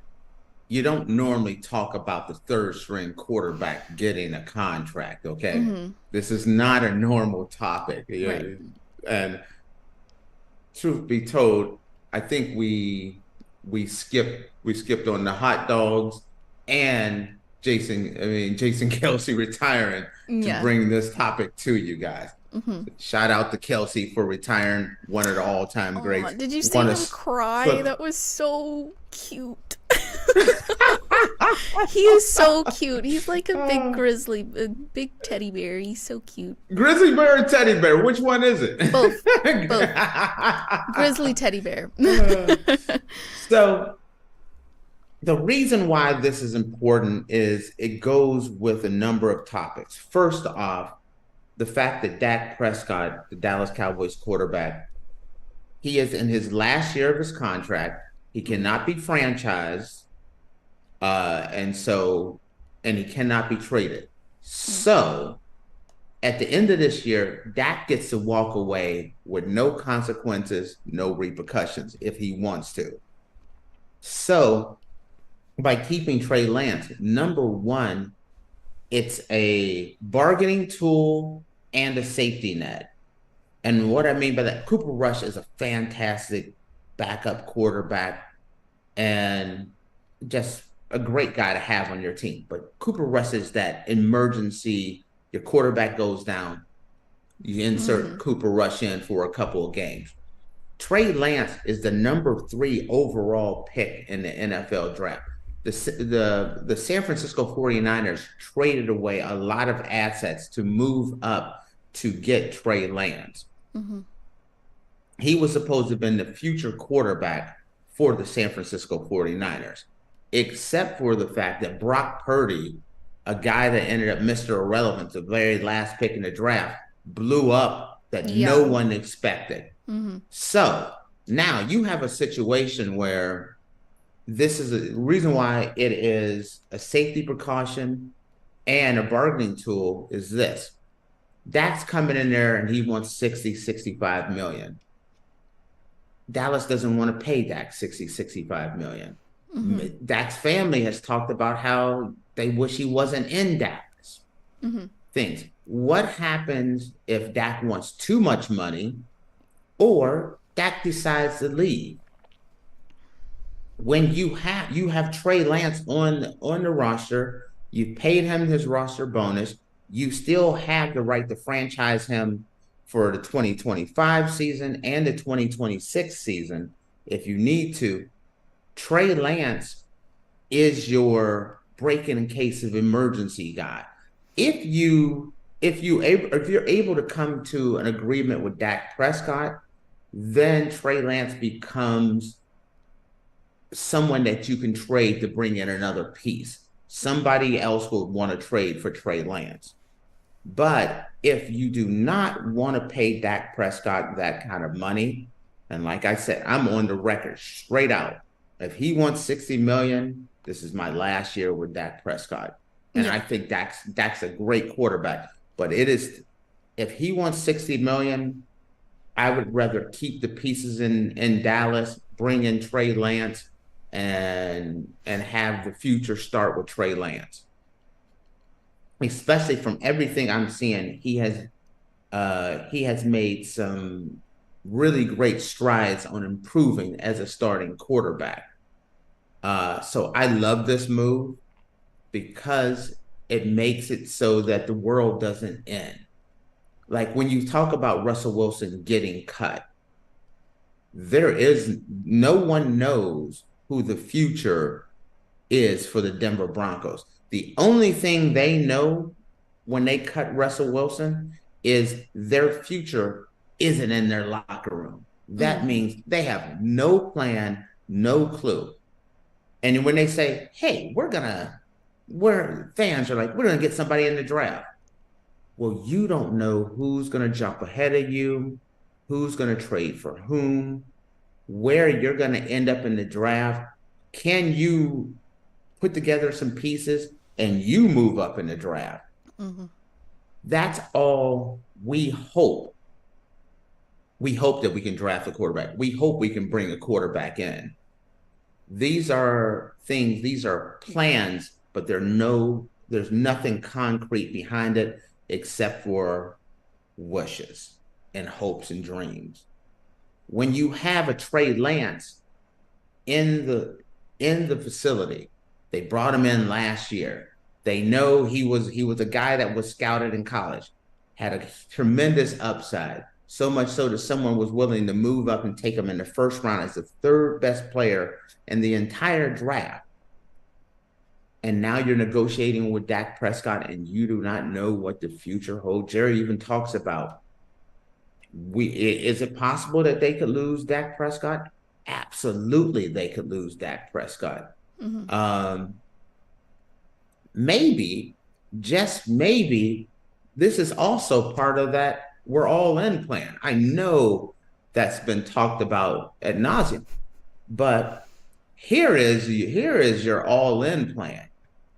you don't normally talk about, the third string quarterback getting a contract, okay? Mm-hmm. This is not a normal topic. Right. And truth be told, I think we skipped on the hot dogs and Jason Kelce retiring to bring this topic to you guys. Mm-hmm. Shout out to Kelce for retiring, one of the all-time greats. Did you see him cry? That was so cute. He is so cute. He's like a big teddy bear. He's so cute. Grizzly bear or teddy bear? Which one is it? Both. Grizzly teddy bear. So the reason why this is important is it goes with a number of topics. First off, the fact that Dak Prescott, the Dallas Cowboys quarterback, he is in his last year of his contract. He cannot be franchised, and he cannot be traded. So, at the end of this year, Dak gets to walk away with no consequences, no repercussions if he wants to. So, by keeping Trey Lance, number one, it's a bargaining tool and a safety net. And what I mean by that, Cooper Rush is a fantastic backup quarterback and just a great guy to have on your team. But Cooper Rush is that emergency, your quarterback goes down, you insert Cooper Rush in for a couple of games. Trey Lance is the number 3 overall pick in the NFL draft. The San Francisco 49ers traded away a lot of assets to move up to get Trey Lance. Mm-hmm. He was supposed to have been the future quarterback for the San Francisco 49ers, except for the fact that Brock Purdy, a guy that ended up Mr. Irrelevant, the very last pick in the draft, blew up that no one expected. Mm-hmm. So now you have a situation where this is a reason why it is a safety precaution and a bargaining tool is this. Dak's coming in there and he wants 65 million. Dallas doesn't want to pay Dak 65 million. Mm-hmm. Dak's family has talked about how they wish he wasn't in Dallas. Mm-hmm. Things. What happens if Dak wants too much money or Dak decides to leave? When you have Trey Lance on the roster, you paid him his roster bonus, you still have the right to franchise him for the 2025 season and the 2026 season if you need to. Trey Lance is your break-in in case of emergency guy. If you're able to come to an agreement with Dak Prescott, then Trey Lance becomes someone that you can trade to bring in another piece. Somebody else will want to trade for Trey Lance. But if you do not want to pay Dak Prescott that kind of money, and like I said, I'm on the record straight out. If he wants 60 million, this is my last year with Dak Prescott. And Yeah. I think Dak's a great quarterback. But it is, if he wants 60 million, I would rather keep the pieces in Dallas, bring in Trey Lance, and have the future start with Trey Lance. Especially from everything I'm seeing, he has made some really great strides on improving as a starting quarterback. So I love this move because it makes it so that the world doesn't end. Like when you talk about Russell Wilson getting cut, no one knows who the future is for the Denver Broncos. The only thing they know when they cut Russell Wilson is their future isn't in their locker room. That means they have no plan, no clue. And when they say, hey, fans are like, we're going to get somebody in the draft. Well, you don't know who's going to jump ahead of you, who's going to trade for whom, where you're going to end up in the draft. Can you put together some pieces and you move up in the draft? That's all we hope. We hope that we can draft a quarterback. We hope we can bring a quarterback in. These are things, these are plans, but there's nothing concrete behind it except for wishes and hopes and dreams. When you have a Trey Lance in the facility, they brought him in last year. They know he was a guy that was scouted in college, had a tremendous upside, so much so that someone was willing to move up and take him in the first round as the third best player in the entire draft. And now you're negotiating with Dak Prescott and you do not know what the future holds. Jerry even talks about, is it possible that they could lose Dak Prescott? Absolutely, they could lose Dak Prescott. Maybe, just maybe, this is also part of that we're all in plan. I know that's been talked about ad nauseum, but here is your all in plan.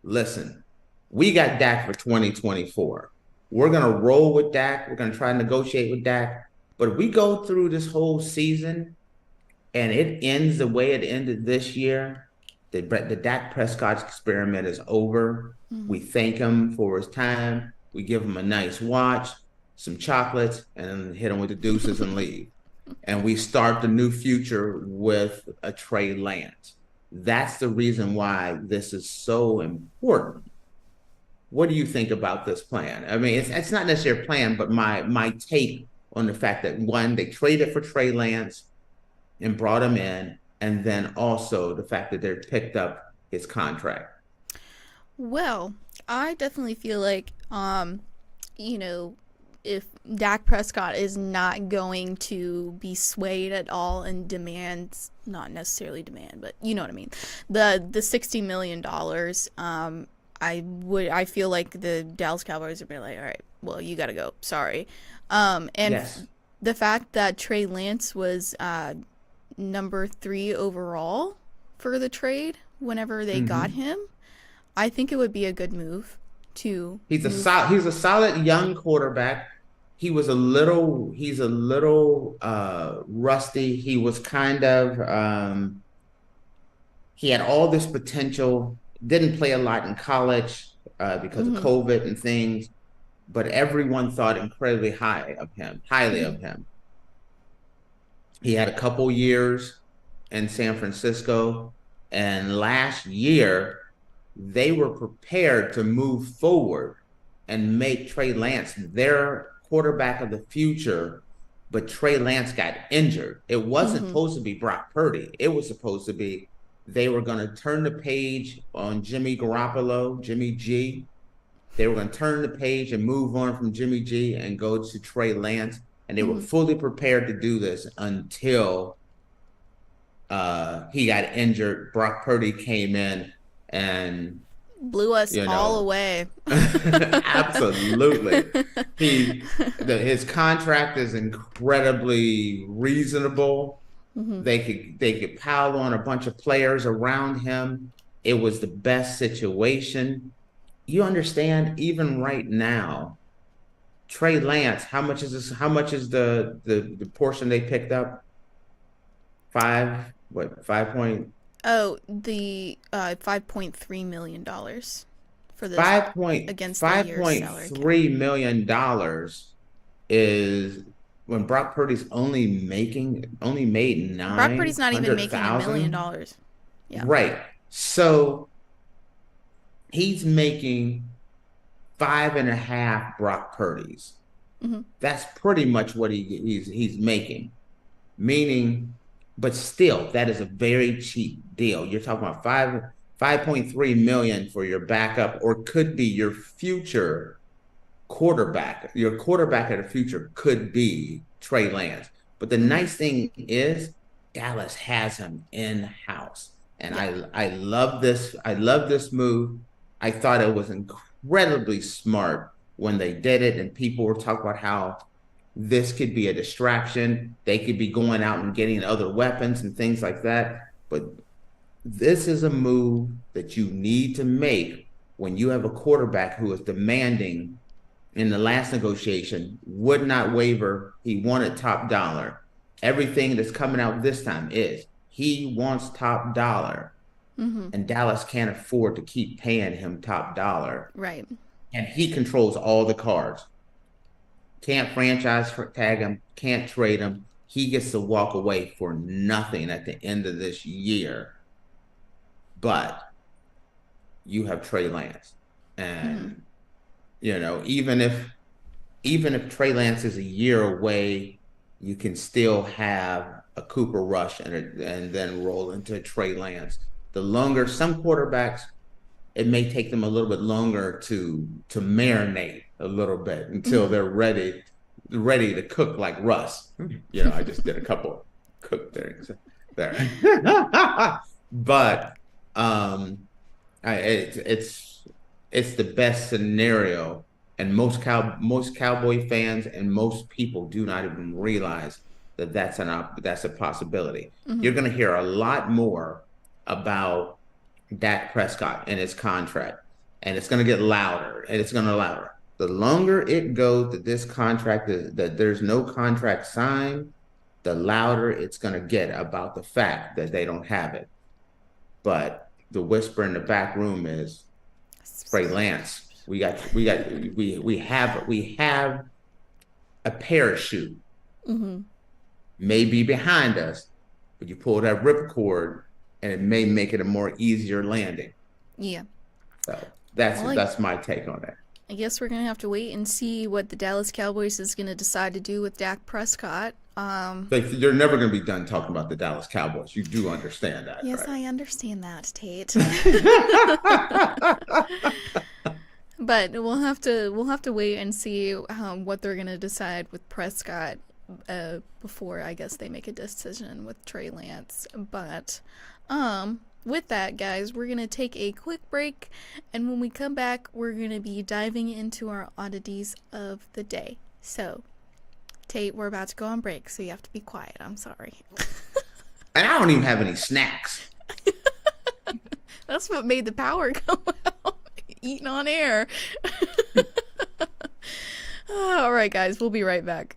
Listen, we got Dak for 2024. We're going to roll with Dak. We're going to try to negotiate with Dak. But if we go through this whole season and it ends the way it ended this year, the Dak Prescott experiment is over. We thank him for his time. We give him a nice watch, some chocolates, and then hit him with the deuces and leave. And we start the new future with a Trey Lance. That's the reason why this is so important. What do you think about this plan? I mean, it's not necessarily a plan, but my take on the fact that, one, they traded for Trey Lance and brought him in, and then also the fact that they picked up his contract. Well, I definitely feel like, if Dak Prescott is not going to be swayed at all and demands, not necessarily demand, but you know what I mean, the $60 million, I feel like the Dallas Cowboys would be like, all right, well, you got to go. Sorry. And yes. The fact that Trey Lance was number 3 overall for the trade whenever they got him, I think it would be a good move to. He's a solid young quarterback. He's a little rusty. He was kind of he had all this potential. Didn't play a lot in college because of COVID and things, but everyone thought incredibly highly of him. He had a couple years in San Francisco, and last year they were prepared to move forward and make Trey Lance their quarterback of the future, but Trey Lance got injured. It wasn't supposed to be Brock Purdy. It was supposed to be they were going to turn the page on Jimmy Garoppolo, Jimmy G. They were going to turn the page and move on from Jimmy G and go to Trey Lance. And they were fully prepared to do this until he got injured. Brock Purdy came in and Blew us you all know. away. Absolutely. His contract is incredibly reasonable. They could pile on a bunch of players around him. It was the best situation. You understand, even right now, Trey Lance, how much is this? How much is the portion they picked up? Five, what, 5 point Oh, the $5.3 million for this five point against the five year's point salary cap. $3 million is when Brock Purdy's only made Brock Purdy's not even making $1 million. 900,000. Yeah. Right. So he's making 5.5 Brock Purdy's. That's pretty much what he's making. Meaning, but still, that is a very cheap deal. You're talking about 5.3 million for your backup, or could be your future quarterback. Your quarterback of the future could be Trey Lance. But the nice thing is Dallas has him in-house. And I love this. I love this move. I thought it was incredibly smart when they did it, and people were talking about how this could be a distraction. They could be going out and getting other weapons and things like that. But this is a move that you need to make when you have a quarterback who is demanding. In the last negotiation, would not waver. He wanted top dollar. Everything that's coming out this time is he wants top dollar. And Dallas can't afford to keep paying him top dollar. Right. And he controls all the cards. Can't franchise tag him, can't trade him. He gets to walk away for nothing at the end of this year. But you have Trey Lance. And you know, even if Trey Lance is a year away, you can still have a Cooper Rush and then roll into Trey Lance. The longer, some quarterbacks, it may take them a little bit longer to marinate a little bit until they're ready to cook, like Russ. You know, I just did a couple cook things there. But it's the best scenario, and most Cowboy fans and most people do not even realize that that's a possibility. You're going to hear a lot more about Dak Prescott and his contract, and it's going to get louder, and it's going to louder. The longer it goes that this contract that there's no contract signed, the louder it's going to get about the fact that they don't have it. But the whisper in the back room is Trey Lance. We have a parachute. May be behind us, but you pull that ripcord and it may make it a more easier landing. Yeah. So that's my take on that. I guess we're gonna have to wait and see what the Dallas Cowboys is gonna decide to do with Dak Prescott. You're never gonna be done talking about the Dallas Cowboys. You do understand that, yes, right? I understand that, Tate. But we'll have to wait and see what they're gonna decide with Prescott before I guess they make a decision with Trey Lance. But with that, guys, we're going to take a quick break, and when we come back, we're going to be diving into our oddities of the day. So, Tate, we're about to go on break, so you have to be quiet. I'm sorry. And I don't even have any snacks. That's what made the power go out. Eating on air. All right, guys, we'll be right back.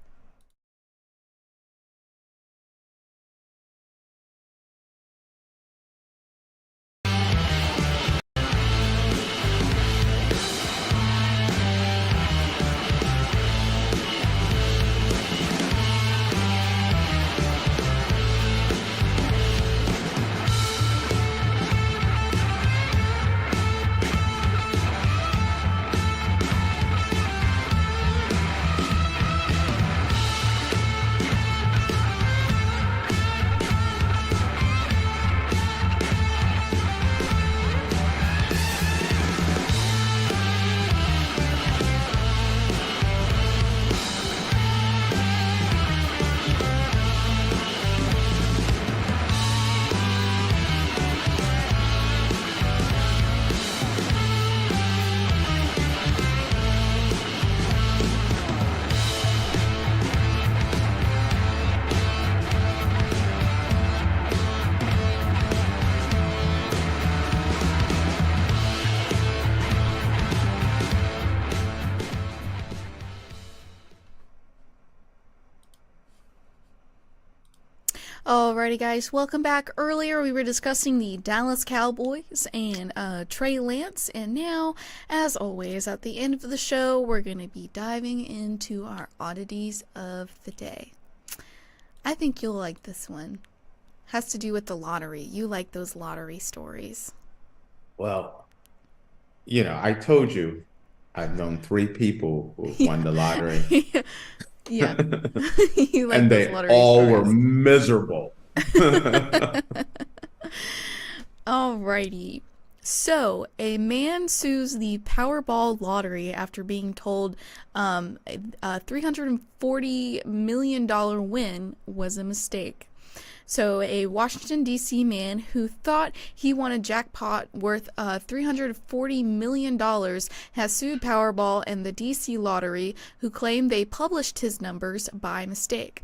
Alrighty, guys, welcome back. Earlier, we were discussing the Dallas Cowboys and Trey Lance, and now, as always, at the end of the show, we're going to be diving into our oddities of the day. I think you'll like this one. Has to do with the lottery. You like those lottery stories. Well, I told you I've known 3 people who won the lottery. Yeah. You like and those they lottery all stories. were miserable. Alrighty. So, a man sues the Powerball lottery after being told a $340 million win was a mistake. So, a Washington, D.C. man who thought he won a jackpot worth $340 million has sued Powerball and the D.C. lottery, who claimed they published his numbers by mistake.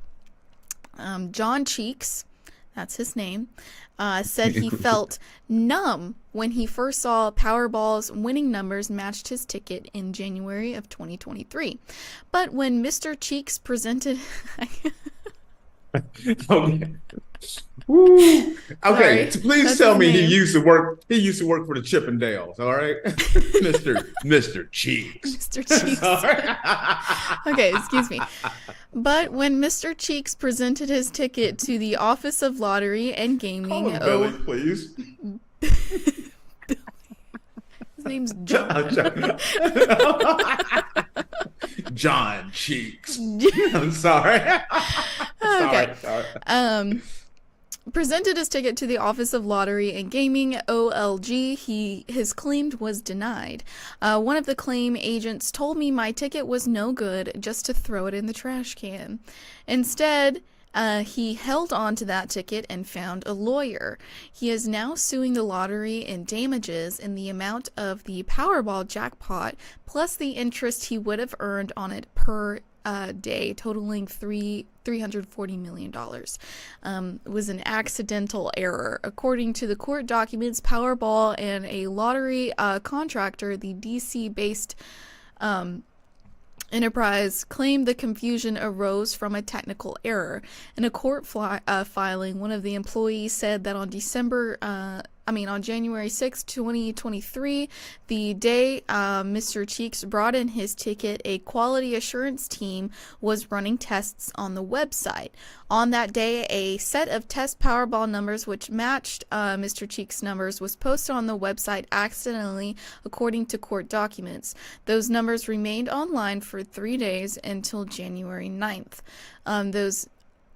John Cheeks, that's his name, said he felt numb when he first saw Powerball's winning numbers matched his ticket in January of 2023. But when Mr. Cheeks presented... Okay. Woo. Okay, Sorry, please that's tell his me name. he used to work for the Chippendales, all right? Mr. Cheeks. Mr. Cheeks. Okay, excuse me. But when Mr. Cheeks presented his ticket to the Office of Lottery and Gaming, Call him Billy, please. his name's John. John Cheeks. I'm sorry. Okay. Sorry. Presented his ticket to the Office of Lottery and Gaming, OLG. His claim was denied. One of the claim agents told me my ticket was no good, just to throw it in the trash can. Instead, he held on to that ticket and found a lawyer. He is now suing the lottery in damages in the amount of the Powerball jackpot, plus the interest he would have earned on it per day, totaling $340 million. It was an accidental error. According to the court documents, Powerball and a lottery contractor, the DC-based enterprise, claimed the confusion arose from a technical error. In a court filing, one of the employees said that on January 6, 2023, the day Mr. Cheeks brought in his ticket, a quality assurance team was running tests on the website. On that day, a set of test Powerball numbers which matched Mr. Cheeks' numbers was posted on the website accidentally, according to court documents. Those numbers remained online for 3 days until January 9th.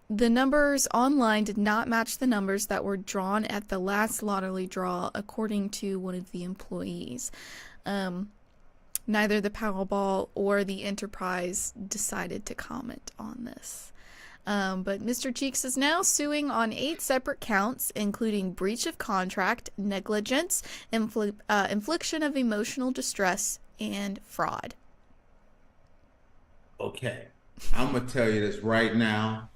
The numbers online did not match the numbers that were drawn at the last lottery draw, according to one of the employees. Neither the Powerball or the enterprise decided to comment on this. But Mr. Cheeks is now suing on 8 separate counts, including breach of contract, negligence, infliction of emotional distress, and fraud. Okay, I'm going to tell you this right now.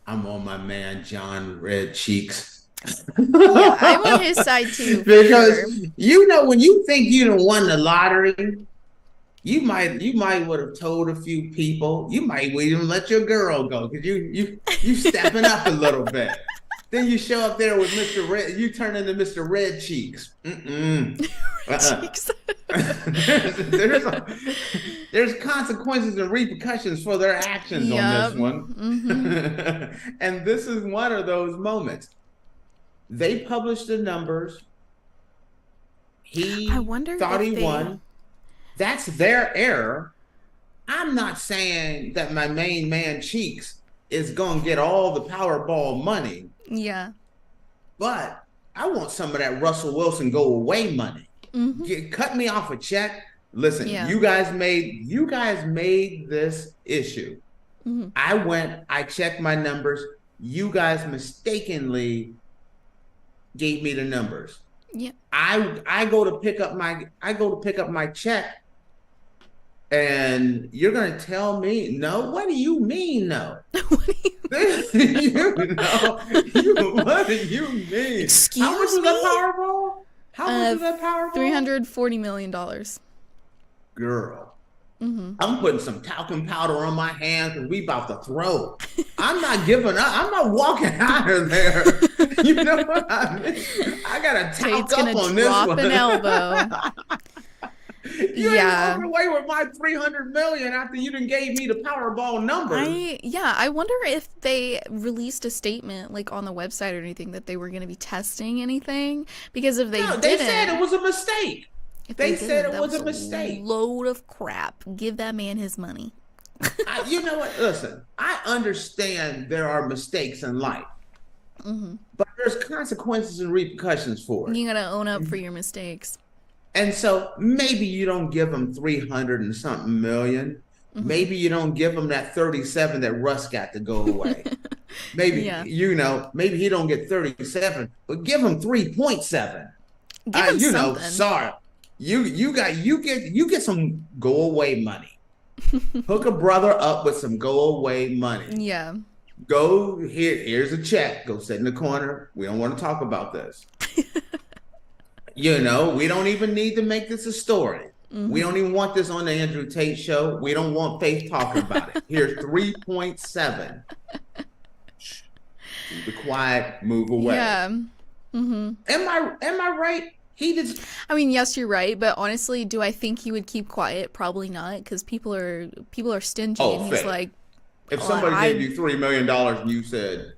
I'm on my man John Red Cheeks. Yeah, I'm on his side too. Because sure. when you think you done won the lottery, you might would have told a few people. You might even let your girl go because you stepping up a little bit. Then you show up there with Mr. Red. You turn into Mr. Red Cheeks. Cheeks. There's consequences and repercussions for their actions on this one. Mm-hmm. And this is one of those moments. They published the numbers. He thought he won. That's their error. I'm not saying that my main man Cheeks is going to get all the Powerball money. Yeah. But I want some of that Russell Wilson go away money. Mm-hmm. Cut me off a check. Listen, yeah. you guys made this issue. Mm-hmm. I checked my numbers. You guys mistakenly gave me the numbers. Yeah. I go to pick up my check, and you're gonna tell me no? What do you mean no? What do what do you mean? Excuse How much was me? that Powerball? How much was that Powerball? $340 million. Girl, I'm putting some talcum powder on my hands and we about to throw. I'm not giving up. I'm not walking out of there. You know what I mean? I got to talc up on this one. Drop an elbow. You ain't walking away with my $300 million after you done gave me the Powerball number. I wonder if they released a statement like on the website or anything that they were going to be testing anything, because if they didn't, they said it was a mistake. They said it was a mistake. Load of crap. Give that man his money. You know what? Listen, I understand there are mistakes in life, but there's consequences and repercussions for it. You gotta own up for your mistakes. And so maybe you don't give them 300 and something million. Maybe you don't give them that 37 that Russ got to go away. Maybe, maybe he don't get 37, but give him 3.7. Give him something. Sorry. You get some go away money. Hook a brother up with some go away money. Yeah. Go here's a check. Go sit in the corner. We don't want to talk about this. We don't even need to make this a story. We don't even want this on the Andrew Tate Show. We don't want Faith talking about it. Here's 3.7. Be quiet, move away. Yeah. Am I right? He did. I mean, yes, you're right, but honestly, do I think he would keep quiet? Probably not, because people are stingy, and he's like, if somebody gave you $3 million and you said,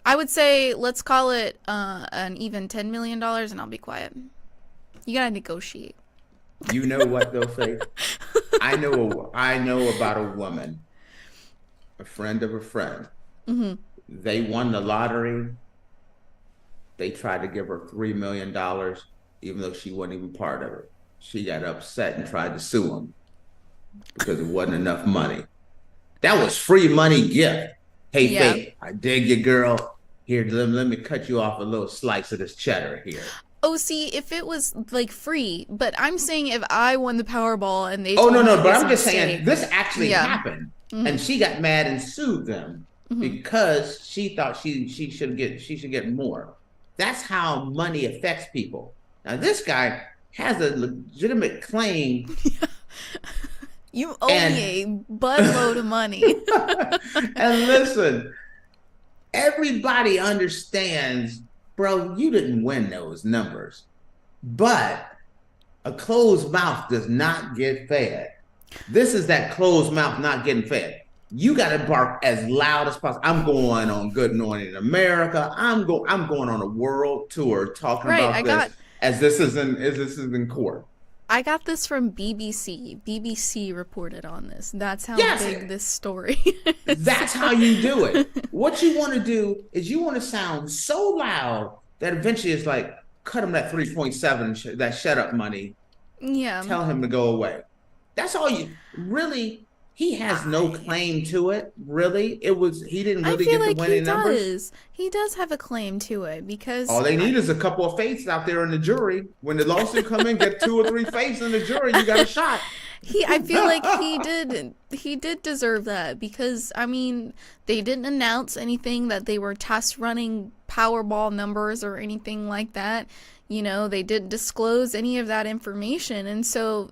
I would say let's call it an even $10 million, and I'll be quiet. You gotta negotiate. You know what though, Faith? I know about a woman, a friend of a friend. They won the lottery. They tried to give her $3 million, even though she wasn't even part of it. She got upset and tried to sue them because it wasn't enough money. That was free money gift. Hey, Faith, I dig you, girl. Here, let me cut you off a little slice of this cheddar here. Oh, see, if it was like free, but I'm saying if I won the Powerball and they but I'm just saying this actually happened, and she got mad and sued them because she thought she should get more. That's how money affects people. Now, this guy has a legitimate claim. You owe me a buttload of money. And listen, everybody understands, bro, you didn't win those numbers. But a closed mouth does not get fed. This is that closed mouth not getting fed. You got to bark as loud as possible. I'm going on Good Morning America. I'm going on a world tour talking about this as this is in court. I got this from BBC. BBC reported on this. That's how big this story is. That's how you do it. What you want to do is you want to sound so loud that eventually it's like, cut him that 3.7, that shut up money. Yeah. Tell him to go away. That's all you really. He has no claim to it, really. He didn't really get the winning numbers. He does have a claim to it because all they need is a couple of faiths out there in the jury. When the lawsuit come in, get 2 or 3 faiths in the jury, you got a shot. I feel like he did deserve that because I mean they didn't announce anything that they were test running Powerball numbers or anything like that. They didn't disclose any of that information, and so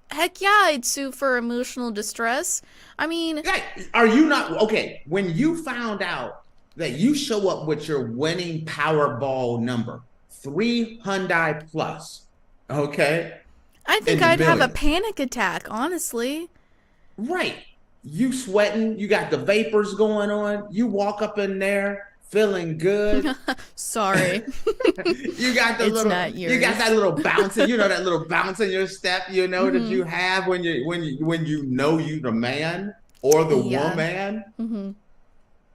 heck yeah, I'd sue for emotional distress. I mean, are you not okay? When you found out that you show up with your winning Powerball number, 300 plus, okay? I think I'd have a panic attack, honestly. Right. You sweating, you got the vapors going on, you walk up in there feeling good. Sorry. You got that little bouncing, that little bounce in your step, that you have when you know you the man or the woman.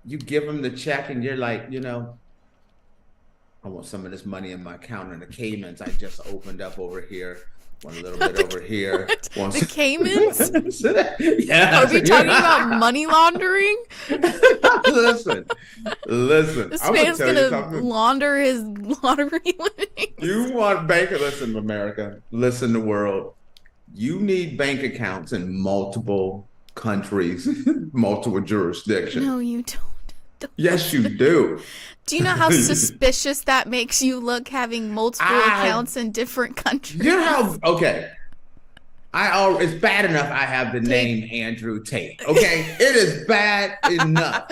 You give them the check and you're like, I want some of this money in my account in the Caymans I just opened up over here. One little bit over here. The Caymans? Yeah. Are we talking about money laundering? Listen. This man's gonna launder his lottery winnings. You want listen, America. Listen, the world. You need bank accounts in multiple countries, multiple jurisdictions. No, you don't. Yes, you do. Do you know how suspicious that makes you look having multiple accounts in different countries? Okay. It's bad enough I have the name Andrew Tate. Okay, it is bad enough.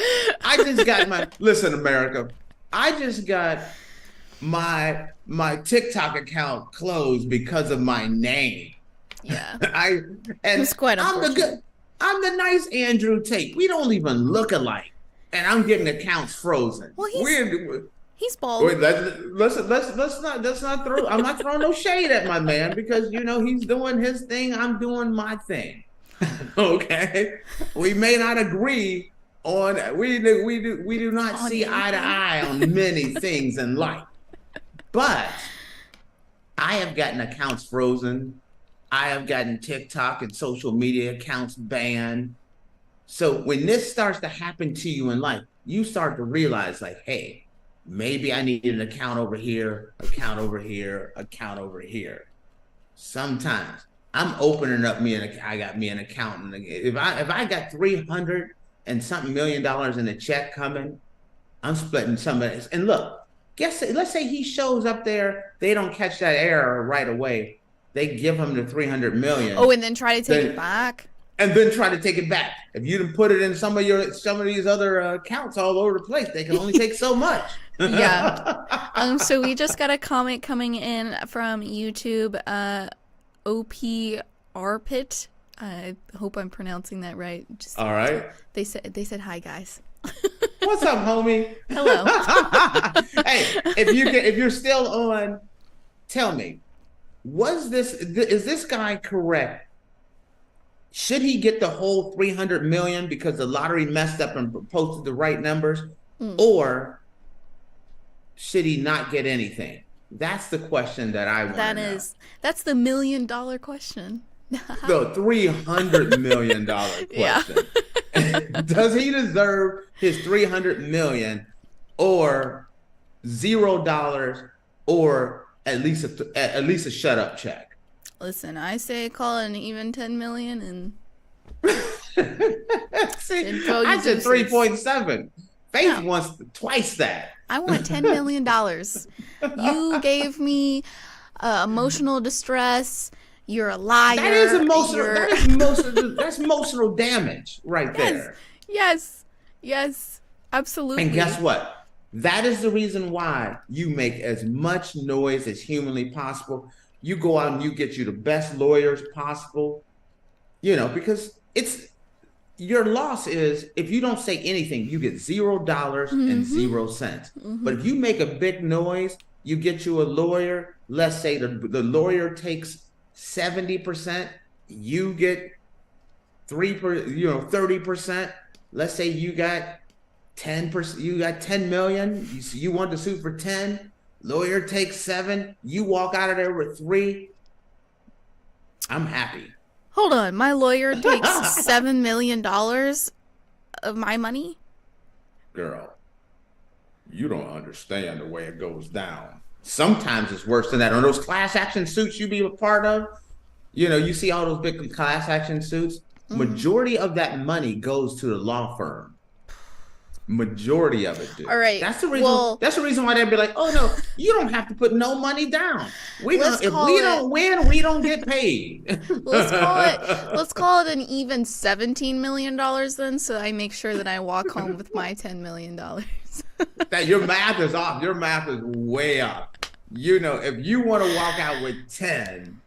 Listen, America. I just got my TikTok account closed because of my name. Yeah, it's quite unfortunate. I'm the nice Andrew Tate. We don't even look alike, and I'm getting accounts frozen. Well, he's bald. Wait, let's not throw. I'm not throwing no shade at my man because he's doing his thing. I'm doing my thing. Okay, we may not agree on. We do not see eye to eye on many things in life, but I have gotten accounts frozen. I have gotten TikTok and social media accounts banned. So when this starts to happen to you in life, you start to realize, like, hey, maybe I need an account over here, account over here, account over here. Sometimes I'm opening up I got me an account. And if I got $300 and something million in a check coming, I'm splitting some of this. And look, let's say he shows up there, they don't catch that error right away. They give him the $300 million. Oh, and then try to take it back. And then try to take it back. If you didn't put it in some of these other accounts all over the place, they can only take so much. Yeah. So we just got a comment coming in from YouTube. OP Arpit. I hope I'm pronouncing that right. All right. They said hi, guys. What's up, homie? Hello. Hey, if you're still on, tell me. Is this guy correct? Should he get the whole $300 million because the lottery messed up and posted the right numbers, or should he not get anything? That's the question that I want to know. That's the $1 million question. The $300 million question. Yeah. Does he deserve his $300 million, or $0, or at least a shut up check? Listen, I say call it an even $10 million and see, I said 3.7. Faith wants twice that. I want $10 million. You gave me emotional distress. You're a liar. That is emotional. That's emotional damage right there. Yes, absolutely. And guess what? That is the reason why you make as much noise as humanly possible. You go out and you get you the best lawyers possible, because your loss is, if you don't say anything, you get $0 and 0 cents. Mm-hmm. But if you make a big noise, you get you a lawyer. Let's say the lawyer takes 70%, you get 30%. Let's say you got 10%, you got 10 million. You want to sue for 10. Lawyer takes 7. You walk out of there with 3. I'm happy. Hold on, my lawyer takes $7 million of my money? Girl, you don't understand the way it goes down. Sometimes it's worse than that. On those class action suits you be a part of, you see all those big class action suits. Mm-hmm. Majority of that money goes to the law firm. Majority of it, dude. All right. That's the reason. That's the reason why they'd be like, "Oh no, you don't have to put no money down. If we don't win, we don't get paid." Let's call it an even $17 million then, so I make sure that I walk home with my $10 million. That your math is off. Your math is way off. If you want to walk out with 10,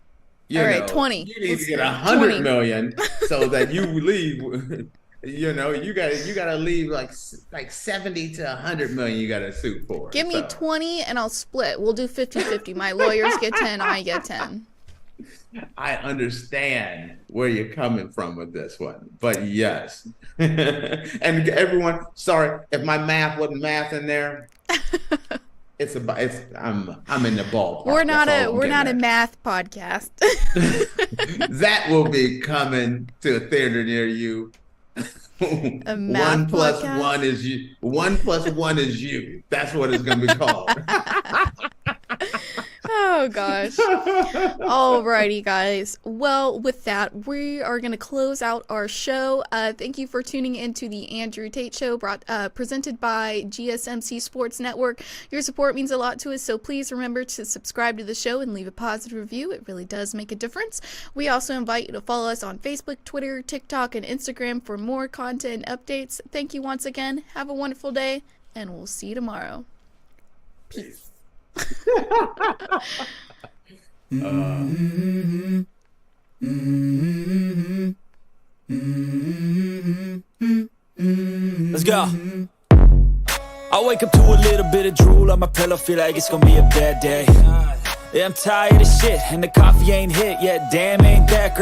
all right, 20. You need to get 100 million so that you leave. You gotta leave like 70 to 100 million. You gotta sue for. Give me 20 and I'll split. We'll do 50-50. My lawyers get 10, I get 10. I understand where you're coming from with this one, but yes. And everyone, sorry if my math wasn't math in there. I'm in the ballpark. We're not a math podcast. That will be coming to a theater near you. A math 1 plus podcast? 1 is you. 1 plus 1 is you. That's what it's going to be called. Oh Oh gosh. Alrighty, guys. Well, with that, we are going to close out our show. Thank you for tuning into the Andrew Tate Show, presented by GSMC Sports Network. Your support means a lot to us, so please remember to subscribe to the show and leave a positive review. It really does make a difference. We also invite you to follow us on Facebook, Twitter, TikTok, and Instagram for more content and updates. Thank you once again. Have a wonderful day, and we'll see you tomorrow. Peace. Let's go. I wake up to a little bit of drool on my pillow, feel like it's gonna be a bad day. Yeah, I'm tired of shit, and the coffee ain't hit yet. Damn, ain't that great.